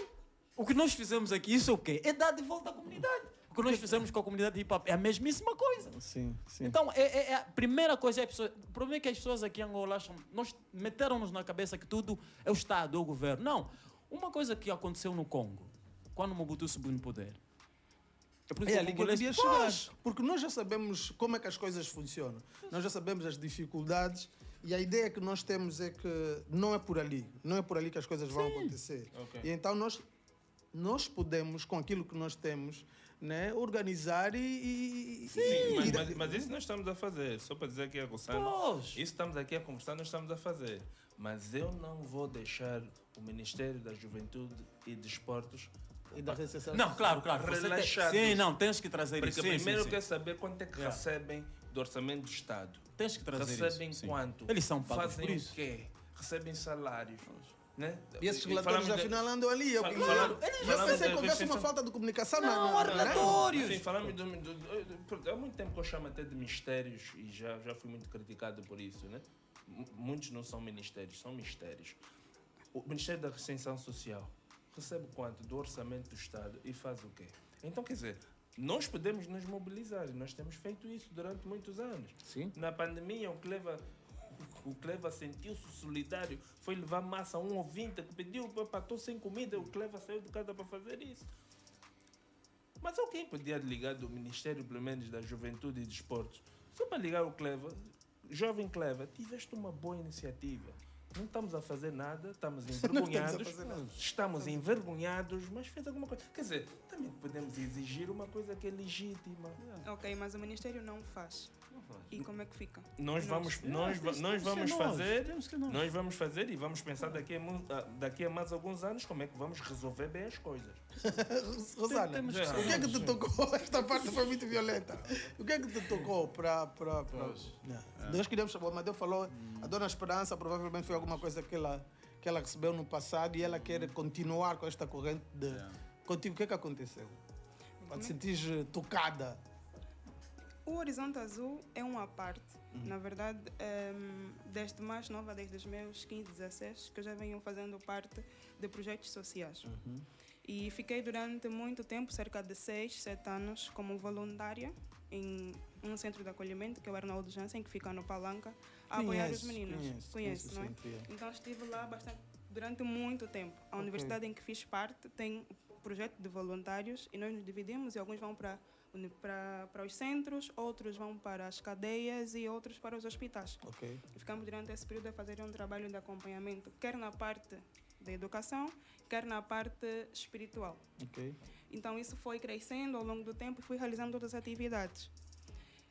O que nós fizemos aqui, isso é o quê? É dar de volta à comunidade. O que nós fizemos com a comunidade hip hop é a mesmíssima coisa. Sim, sim. Então, a primeira coisa é o problema é que as pessoas aqui em Angola acham, nós meteram-nos na cabeça que tudo é o Estado, é o governo. Não. Uma coisa que aconteceu no Congo, quando Mobutu subiu no poder. Por isso É que ali o que eu congolês- queria chegar. Pois, Porque nós já sabemos como é que as coisas funcionam. Nós já sabemos as dificuldades e a ideia que nós temos é que não é por ali. Não é por ali que as coisas vão acontecer. Ok. E então nós podemos, com aquilo que nós temos, né, organizar Sim, mas isso nós estamos a fazer. Só para dizer aqui a Rossana, Pois. isso estamos aqui a conversar, nós estamos a fazer. Mas eu não vou deixar o Ministério da Juventude e Desportos e da recessão. Não, claro. Você Relaxados. sim, não, tens que trazer Porque isso. Sim, primeiro sim, quer saber quanto é que recebem do orçamento do Estado. Tens que trazer Recebem isso. Sim. quanto? Eles são pagos Fazem por o isso. quê? Recebem salários. Né? E esses relatórios Falamos de- afinal andam ali. Eu Falamos pensei de- que houvesse uma falta de comunicação. Não, há né? relatórios. Sim, falamos há muito tempo que eu chamo até de mistérios e já fui muito criticado por isso, né? Muitos não são ministérios, são mistérios. O Ministério da Extensão Social recebe quanto do orçamento do Estado e faz o quê? Então, quer dizer, nós podemos nos mobilizar e nós temos feito isso durante muitos anos. Sim. Na pandemia, o Cleva sentiu-se solidário, foi levar massa a um ouvinte que pediu, para estou sem comida, o Cleva saiu de casa para fazer isso. Mas alguém podia ligar do Ministério, pelo menos, da Juventude e Desportos, só para ligar o Cleva, jovem Cleva, tiveste uma boa iniciativa. Não estamos a fazer nada, estamos envergonhados. Estamos envergonhados, mas fez alguma coisa. Quer dizer, também podemos exigir uma coisa que é legítima. Ok, mas o Ministério não faz. E como é que fica? Nós vamos fazer e vamos pensar daqui a mais alguns anos como é que vamos resolver bem as coisas. Rosana, o que é que te tocou? Esta parte foi muito violenta. O que é que te tocou para... Nós queríamos... O Amadeu falou, a Dona Esperança provavelmente foi alguma coisa que ela recebeu no passado e ela quer continuar com esta corrente de... Contigo, o que é que aconteceu? Para te sentir tocada. O Horizonte Azul é uma parte. Na verdade, desde mais nova, desde os meus 15, 16, que eu já venho fazendo parte de projetos sociais. E fiquei durante muito tempo, cerca de 6, 7 anos, como voluntária em um centro de acolhimento, que é o Arnaldo Jansen, que fica no Palanca, a apoiar os meninos. Conhece, não é? Então estive lá durante muito tempo. A universidade em que fiz parte tem um projeto de voluntários e nós nos dividimos e alguns vão para os centros, outros vão para as cadeias e outros para os hospitais. E ficamos durante esse período a fazer um trabalho de acompanhamento, quer na parte da educação, quer na parte espiritual. Então isso foi crescendo ao longo do tempo e fui realizando outras atividades.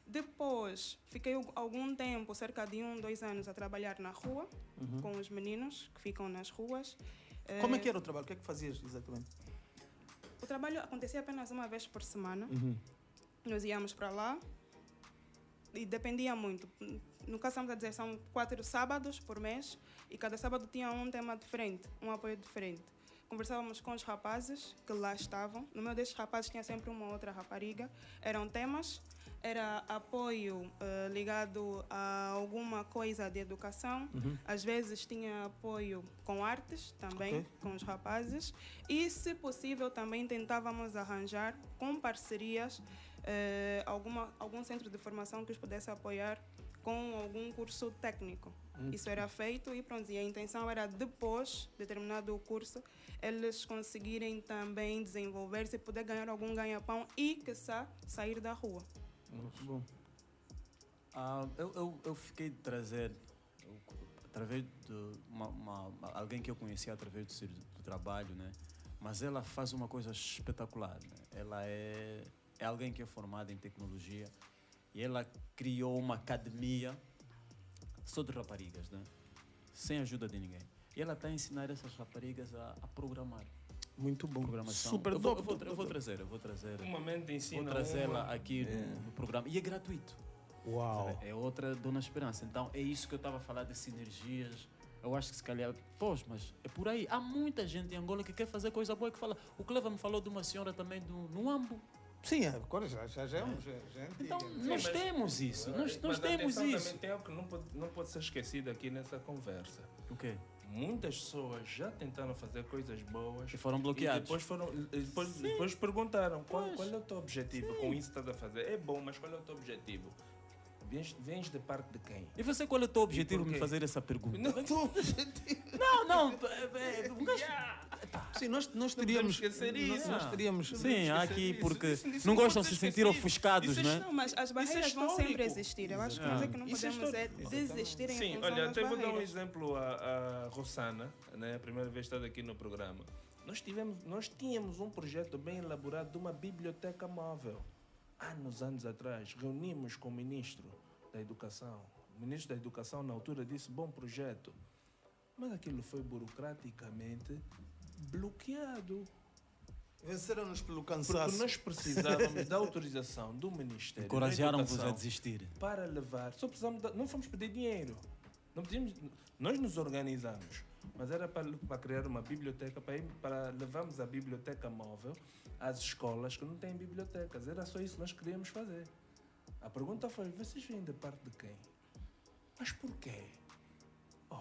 Depois, fiquei algum tempo, cerca de 1, 2 anos, a trabalhar na rua, com os meninos que ficam nas ruas. Como é que era o trabalho? O que é que fazias exatamente? O trabalho acontecia apenas uma vez por semana. Nós íamos para lá e dependia muito. No caso, estamos a dizer, são 4 sábados por mês e cada sábado tinha um tema diferente, um apoio diferente. Conversávamos com os rapazes que lá estavam. No meio desses rapazes tinha sempre uma outra rapariga. Eram temas, era apoio ligado a alguma coisa de educação. Às vezes tinha apoio com artes também, com os rapazes. E, se possível, também tentávamos arranjar com parcerias algum centro de formação que os pudesse apoiar com algum curso técnico. Isso era feito e pronto. E a intenção era, depois de terminado o curso, eles conseguirem também desenvolver-se e poder ganhar algum ganha-pão e, quiçá, sair da rua. Muito bom. Eu fiquei de trazer, através de alguém que eu conheci através do trabalho, né? Mas ela faz uma coisa espetacular. Né? Ela é alguém que é formada em tecnologia e ela criou uma academia só de raparigas, né? Sem ajuda de ninguém. E ela está a ensinar essas raparigas a programar. Muito bom. Programação. Super eu top. vou trazer. Um momento ensina Vou trazê-la aqui no programa. E é gratuito. Uau. É outra Dona Esperança. Então é isso que eu estava a falar de sinergias. Eu acho que se calhar, mas é por aí. Há muita gente em Angola que quer fazer coisa boa, que fala. O Cleva me falou de uma senhora também no Ambo. Sim, agora já é antiga. Então, nós temos isso. Nós temos isso. Também tem algo que não pode ser esquecido aqui nessa conversa. O quê? Muitas pessoas já tentaram fazer coisas boas E foram bloqueados. E depois perguntaram qual é o teu objetivo com isso que estás a fazer. É bom, mas qual é o teu objetivo? Vens de parte de quem? E você, qual é o teu objetivo de me fazer essa pergunta? Não, teu objetivo. Não. Sim, nós teríamos... esquecer isso. Nós teríamos... Sim, há aqui isso. porque Isso não não gostam pode de se ser sentir esquecido. ofuscados, Isso é né? Não, mas as barreiras vão histórico. sempre existir. Eu acho que nós é que não Isso é podemos histórico. desistir em Sim, função olha, das até vou dar um barreiras. exemplo a Rosana, né? A primeira vez que está aqui no programa. Nós tínhamos um projeto bem elaborado de uma biblioteca móvel. Anos atrás, reunimos com o ministro da Educação. O ministro da Educação, na altura, disse, bom projeto. Mas aquilo foi burocraticamente bloqueado. Venceram-nos pelo Porque cansaço. nós precisávamos da autorização do Ministério Encorajaram-vos da a Educação desistir. para levar. Só precisamos não fomos pedir dinheiro. Não pedimos, nós nos organizamos, mas era para criar uma biblioteca, para levarmos a biblioteca móvel às escolas que não têm bibliotecas. Era só isso que nós queríamos fazer. A pergunta foi, vocês vêm de parte de quem? Mas porquê? Oh,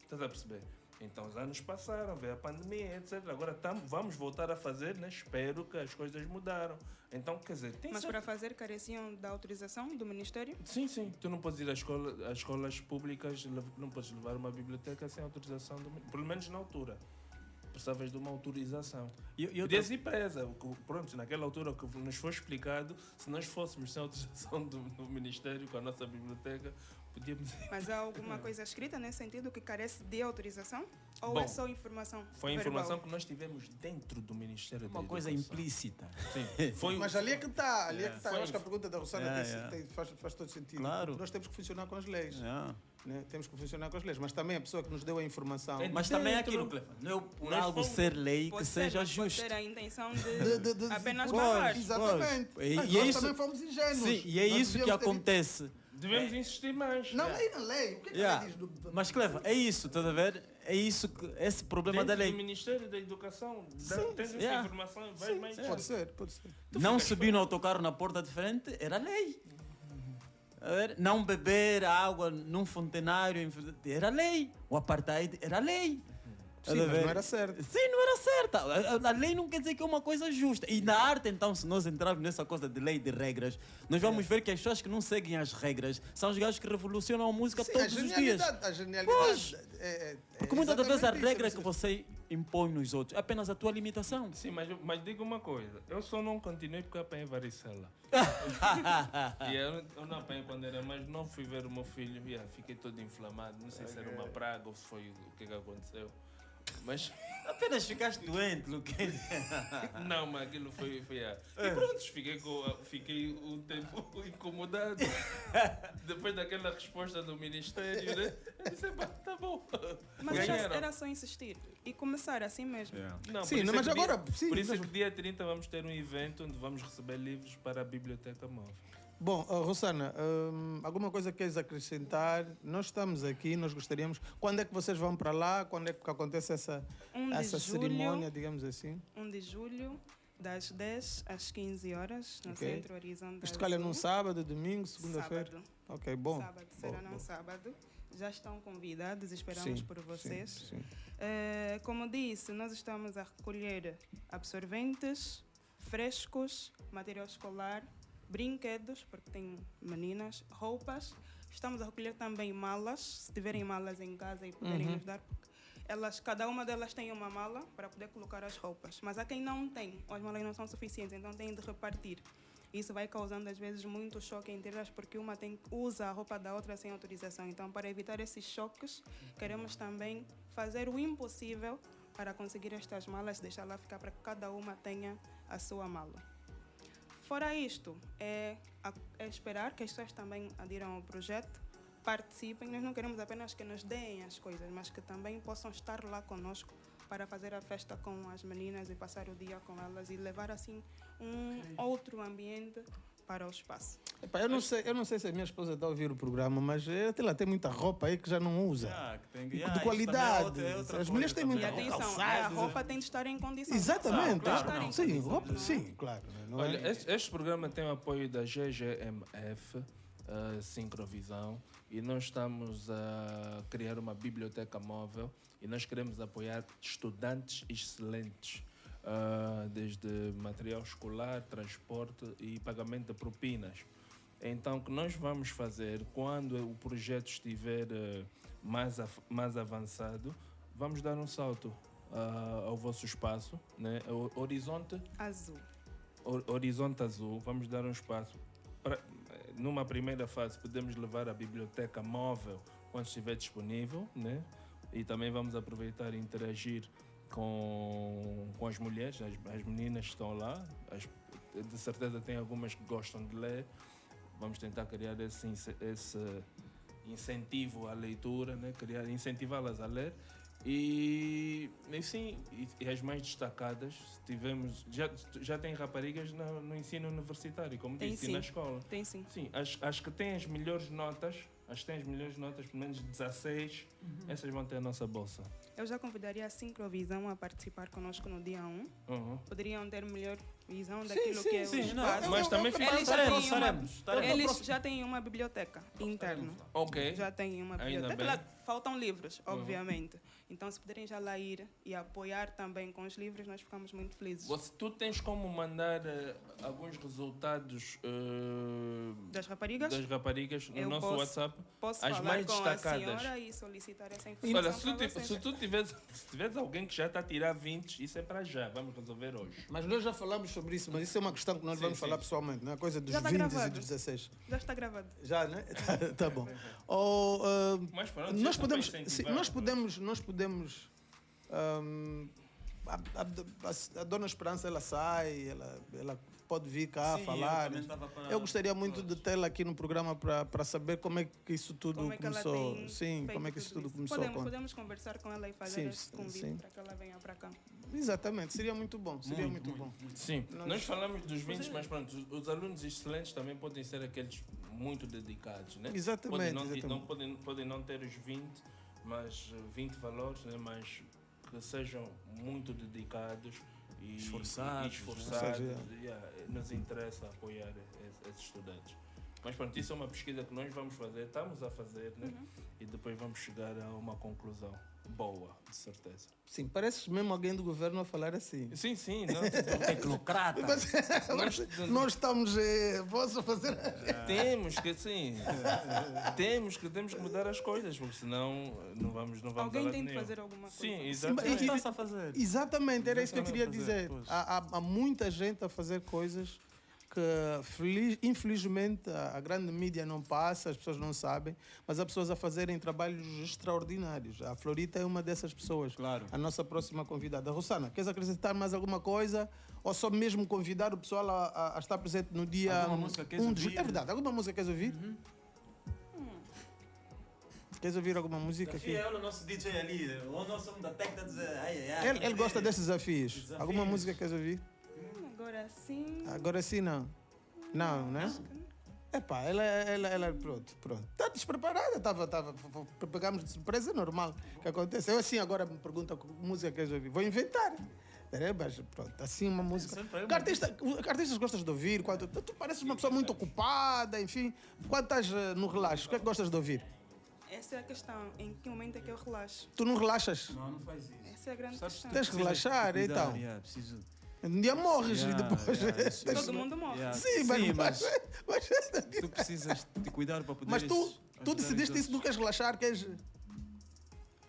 estás a perceber? Então os anos passaram, veio a pandemia, etc. Agora vamos voltar a fazer, né? Espero que as coisas mudaram. Então, quer dizer, tem Mas certo- para fazer careciam da autorização do Ministério? Sim, sim. Tu não podes ir às escolas públicas, não podes levar uma biblioteca sem autorização, pelo menos na altura. Precisavas de uma autorização. E outra- Podias ir presa. Pronto, naquela altura o que nos foi explicado, se nós fôssemos sem autorização do Ministério com a nossa biblioteca, podíamos ir. Mas há alguma coisa escrita nesse sentido que carece de autorização? Ou Bom, é só informação? Foi a verbal? informação que nós tivemos dentro do Ministério da Uma coisa Educação. implícita. Sim. Foi, Mas ali é que está, ali é que está. Foi- Eu acho que a pergunta da Rossana Yeah, faz todo sentido. Claro. Porque nós temos que funcionar com as leis. Yeah. Né? Temos que funcionar com as leis. Mas também a pessoa que nos deu a informação. É Mas também é dentro- aquilo, Clefa. Não é por Nós algo fomos- ser lei Pode que ser, seja mas pode justo. ter a intenção de apenas Pois, barrar. exatamente. E- Mas e é nós isso- também fomos ingênuos. Sim, e é Nós isso que devíamos ter- acontece. Devemos insistir mais. Não, aí na lei. O que é que Yeah. a lei diz? Mas, Clefa, é isso, estás a ver? É isso que esse problema Dentro da do lei. Ministério da Educação, tens essa yeah. informação, vai mais. Pode ser, pode ser. Não subir no autocarro na porta de frente era lei. A ver? Não beber água num fontenário era lei. O apartheid era lei. Sim, Estás a mas ver? não era certo. Sim, não era certa. A lei não quer dizer que é uma coisa justa. E na arte, então, se nós entrarmos nessa coisa de lei de regras, nós vamos ver que as pessoas que não seguem as regras são os gajos que revolucionam a música Sim, todos os dias. A genialidade. Pois. Porque muitas das vezes a exatamente regra isso. que você impõe nos outros é apenas a tua limitação. Sim, mas digo uma coisa, eu só não continuei porque eu apanhei varicela. E eu não apanhei quando era mais novo, fui ver o meu filho, fiquei todo inflamado, não sei se era uma praga ou se foi o que aconteceu. Mas Apenas ficaste doente, Luque. não, mas aquilo foi. E pronto, fiquei um tempo incomodado. Depois daquela resposta do Ministério, né? Eu disse, pá, tá bom. Mas Ganharam. era só insistir e começar assim mesmo. Não, Sim, por isso mas é que agora, sim, Por isso é mas- que dia 30 vamos ter um evento onde vamos receber livros para a Biblioteca Móvel. Bom, Rossana, alguma coisa que queres acrescentar? Nós estamos aqui, nós gostaríamos. Quando é que vocês vão para lá? Quando é que acontece essa, 1 de essa julho. cerimônia, digamos assim? 1 de julho, das 10 às 15 horas, no Ok. Centro Horizonte Isto calha Azul. num sábado, domingo, segunda-feira? Sábado. Ok, bom. Sábado, será Bom, num bom. sábado. Já estão convidados, esperamos Sim, por sim, vocês. sim. Como disse, nós estamos a recolher absorventes, frescos, material escolar, brinquedos, porque tem meninas, roupas. Estamos a recolher também malas, se tiverem malas em casa e puderem nos dar, porque cada uma delas tem uma mala para poder colocar as roupas. Mas há quem não tem, ou as malas não são suficientes, então têm de repartir. Isso vai causando às vezes muito choque entre elas, porque uma usa a roupa da outra sem autorização. Então, para evitar esses choques, queremos também fazer o impossível para conseguir estas malas, deixar lá ficar para que cada uma tenha a sua mala. Fora isto, é esperar que as pessoas também adiram ao projeto, participem. Nós não queremos apenas que nos deem as coisas, mas que também possam estar lá conosco para fazer a festa com as meninas e passar o dia com elas e levar assim outro ambiente para o espaço. Epá, eu não sei se a minha esposa está a ouvir o programa, mas ela tem muita roupa aí que já não usa. De qualidade. As mulheres têm E muita atenção, roupa. a roupa tem de estar em condições. Exatamente. Claro, Claro, claro. sim, roupa, sim, claro. Não é? Olha, este programa tem o apoio da GGMF, Sincrovisão, e nós estamos a criar uma biblioteca móvel e nós queremos apoiar estudantes excelentes, desde material escolar, transporte e pagamento de propinas. Então, o que nós vamos fazer, quando o projeto estiver mais avançado, vamos dar um salto ao vosso espaço, né? Horizonte Azul. Horizonte Azul, vamos dar um espaço. Numa primeira fase, podemos levar a biblioteca móvel quando estiver disponível, né? E também vamos aproveitar e interagir com as mulheres, as meninas que estão lá. De certeza tem algumas que gostam de ler. Vamos tentar criar esse incentivo à leitura, né? Incentivá-las a ler. E sim, e as mais destacadas, tivemos, já tem raparigas no ensino universitário, como Tem disse, sim. na escola. Tem sim. Sim, as que têm as melhores notas, pelo menos 16, essas vão ter a nossa bolsa. Eu já convidaria a Sincrovisão a participar conosco no dia 1. Uhum. Poderiam ter melhor visão daquilo que é o sim, espaço. Mas também Eles estaremos. Eles já têm uma biblioteca interna. Ok. Já têm uma Ainda biblioteca. bem. Lá faltam livros, obviamente. Então, se puderem já lá ir e apoiar também com os livros, nós ficamos muito felizes. Tu tens como mandar alguns resultados Das raparigas, das raparigas no Eu nosso posso- WhatsApp? posso as falar mais com destacadas. a senhora e solicitar essa informação. Olha, para vocês. se tu tiveres alguém que já está a tirar 20, isso é para já. Vamos resolver hoje. Mas nós já falamos sobre isso, mas isso é uma questão que nós vamos falar pessoalmente, não é? A coisa dos Já está 20 e gravado. dos 16. Já está gravado. Já, né? Tá bom. Ou, Mas pronto, nós já podemos, está para sim, incentivar. nós podemos a Dona Esperança, ela sai, ela pode vir cá Sim, falar. eu também estava para- Eu gostaria muito de tê-la aqui no programa para saber como é que isso tudo Como é que ela começou. tem Sim, feito como é que isso tudo isso? começou. Podemos conversar com ela e fazer Sim, esse convite sim. para que ela venha para cá. Exatamente, seria muito bom. Seria muito bom. Sim, nós falamos dos 20, mas pronto, os alunos excelentes também podem ser aqueles muito dedicados, né? Exatamente, Podem não ter os 20, mas 20 valores, né? Mas que sejam muito dedicados e Esforçados, nos interessa apoiar esses estudantes. Mas pronto, isso é uma pesquisa que nós vamos fazer, estamos a fazer, né? E depois vamos chegar a uma conclusão boa, de certeza. Sim, pareces mesmo alguém do governo a falar assim. Sim, não, Tecnocrata. Nós estamos. Posso fazer. temos que mudar as coisas, porque senão não vamos Alguém a lado tem de nenhum. fazer alguma coisa. Sim, O que exatamente. está-se a fazer? Exatamente, era isso que eu queria Exatamente, dizer. pois. Há muita gente a fazer coisas que, infelizmente, a grande mídia não passa, as pessoas não sabem, mas há pessoas a fazerem trabalhos extraordinários. A Florita é uma dessas pessoas. Claro. A nossa próxima convidada. Rossana, queres acrescentar mais alguma coisa? Ou só mesmo convidar o pessoal a estar presente no dia... Alguma música queres ouvir? É verdade, alguma música queres ouvir? Queres ouvir alguma música aqui? É o nosso DJ ali, o nosso homem da tech está a dizer, ai. Ele gosta desses desafios. Alguma música queres ouvir? Agora sim. Agora sim não. Não, né? Epá, ela pronto. Está despreparada, pegámos de surpresa, é normal que acontece. Eu assim agora me pergunto que música queres ouvir. Vou inventar. Mas pronto, assim uma música. Que artistas gostas de ouvir? Tu pareces uma pessoa muito ocupada, enfim. Quando estás no relaxo, o que é que gostas de ouvir? Essa é a questão. Em que momento é que eu relaxo? Tu não relaxas? Não faz isso. Essa é a grande questão. Tens que relaxar, então. Preciso... Um dia morres e depois... Todo mundo morre. Sim, mas mas tu precisas de cuidar para poder... Mas tu decidiste isso, não queres relaxar, queres...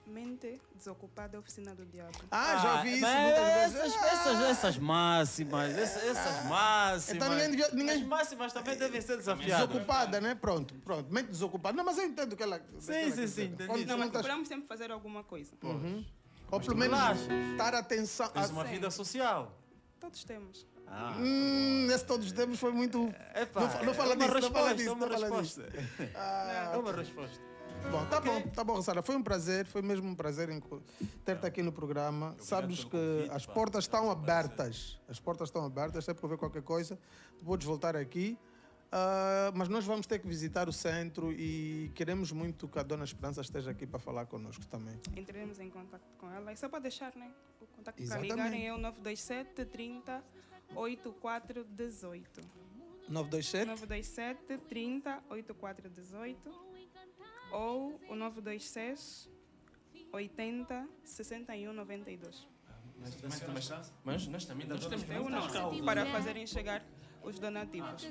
Mente desocupada é a oficina do diabo. Já ouvi isso muitas vezes. Essas máximas, essas máximas... Então ninguém... As máximas também devem ser desafiadas. Desocupada, né? Pronto. Mente desocupada. Não, mas eu entendo que ela... Sim, entendi. Não, mas procuramos sempre fazer alguma coisa. Ou pelo menos dar atenção... Tens uma vida social. Todos temos. Esse todos temos foi muito... Epá, Não fala disso, não fala disso. É uma não fala disso. resposta. É uma resposta. Bom, tá bom, Rossana. Foi um prazer, foi mesmo um prazer ter-te aqui no programa. Sabes pelo que convite, as pá. portas estão Foi um abertas. As portas estão abertas, sempre que houver qualquer coisa, tu podes voltar aqui. Mas nós vamos ter que visitar o centro e queremos muito que a Dona Esperança esteja aqui para falar connosco também. Entraremos em contato com ela. E só para deixar, né? O contato para Exatamente. ligarem é o 927 30 8418. 927? 927 30 8418 ou o 926 80 61 92. Mas nós também temos É o nosso, para fazerem chegar os donativos.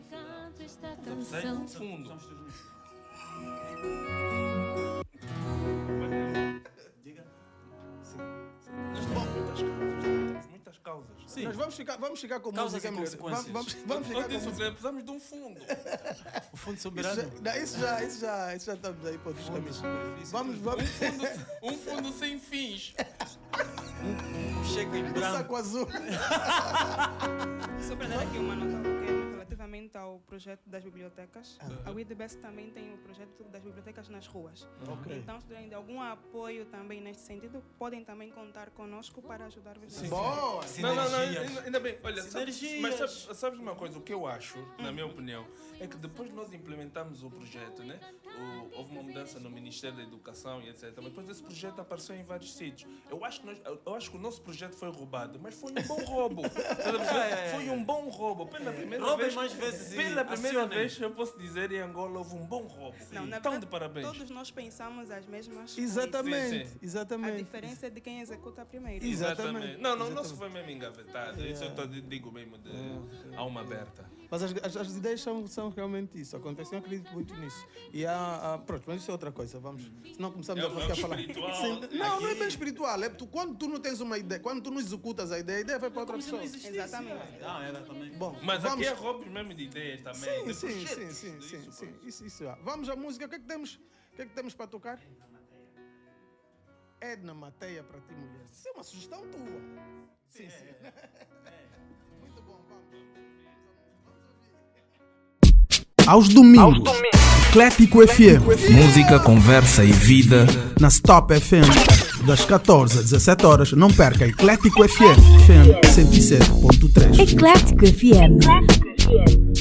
fundo. Temos muitas causas. Sim. Nós vamos chegar com Causas música e melhor. consequências. Vamos chegar Eu com disse música. que precisamos de um fundo. O fundo soberano. Isso já estamos aí para outros caminhos. Vamos. Um fundo sem fins. Cheque em Um branco. saco azul. Só para dar aqui uma nota pequena relativamente ao projeto das bibliotecas. A WeTheBest também tem o projeto das bibliotecas nas ruas. Ok. Então, se tiverem de algum apoio também neste sentido, podem também contar conosco para ajudar-vos. Boa! Não, ainda bem. Olha, Sinergias. mas sabes uma coisa? O que eu acho, na minha opinião, é que depois nós implementamos o projeto, né? Houve uma mudança no Ministério da Educação e etc. Mas depois esse projeto apareceu em vários sítios. Eu acho que o nosso projeto foi roubado, mas foi um bom roubo. Foi um bom roubo. Pela primeira Roubem vez, mais vezes e pela primeira acionem. vez, eu posso dizer, em Angola houve um bom roubo. Não, na Então, verdade, de parabéns. todos nós pensamos as mesmas Exatamente, Sim. coisas. A exatamente. diferença é de quem executa primeiro. Exatamente. Não, o nosso foi mesmo engavetado. Isso eu digo mesmo de alma aberta. Mas as ideias são realmente isso. Acontece, eu acredito muito nisso. E pronto, mas isso é outra coisa. Vamos. Senão começamos a falar. espiritual. Não é bem espiritual. É quando tu não tens uma ideia, quando tu não executas a ideia vai para outra pessoa. Exatamente. Era também. Bom, Mas vamos. aqui é roubos mesmo de ideias também. de Sim. projetos, Isso. Vamos à música. O que é que temos para tocar? Edna Mateia para ti, mulher. Isso é uma sugestão tua. Sim. Muito bom, vamos. Aos domingos, Eclético FM, música, conversa e vida. Na Stop FM, das 14 às 17 horas, não perca Eclético FM 107.3. Eclético FM.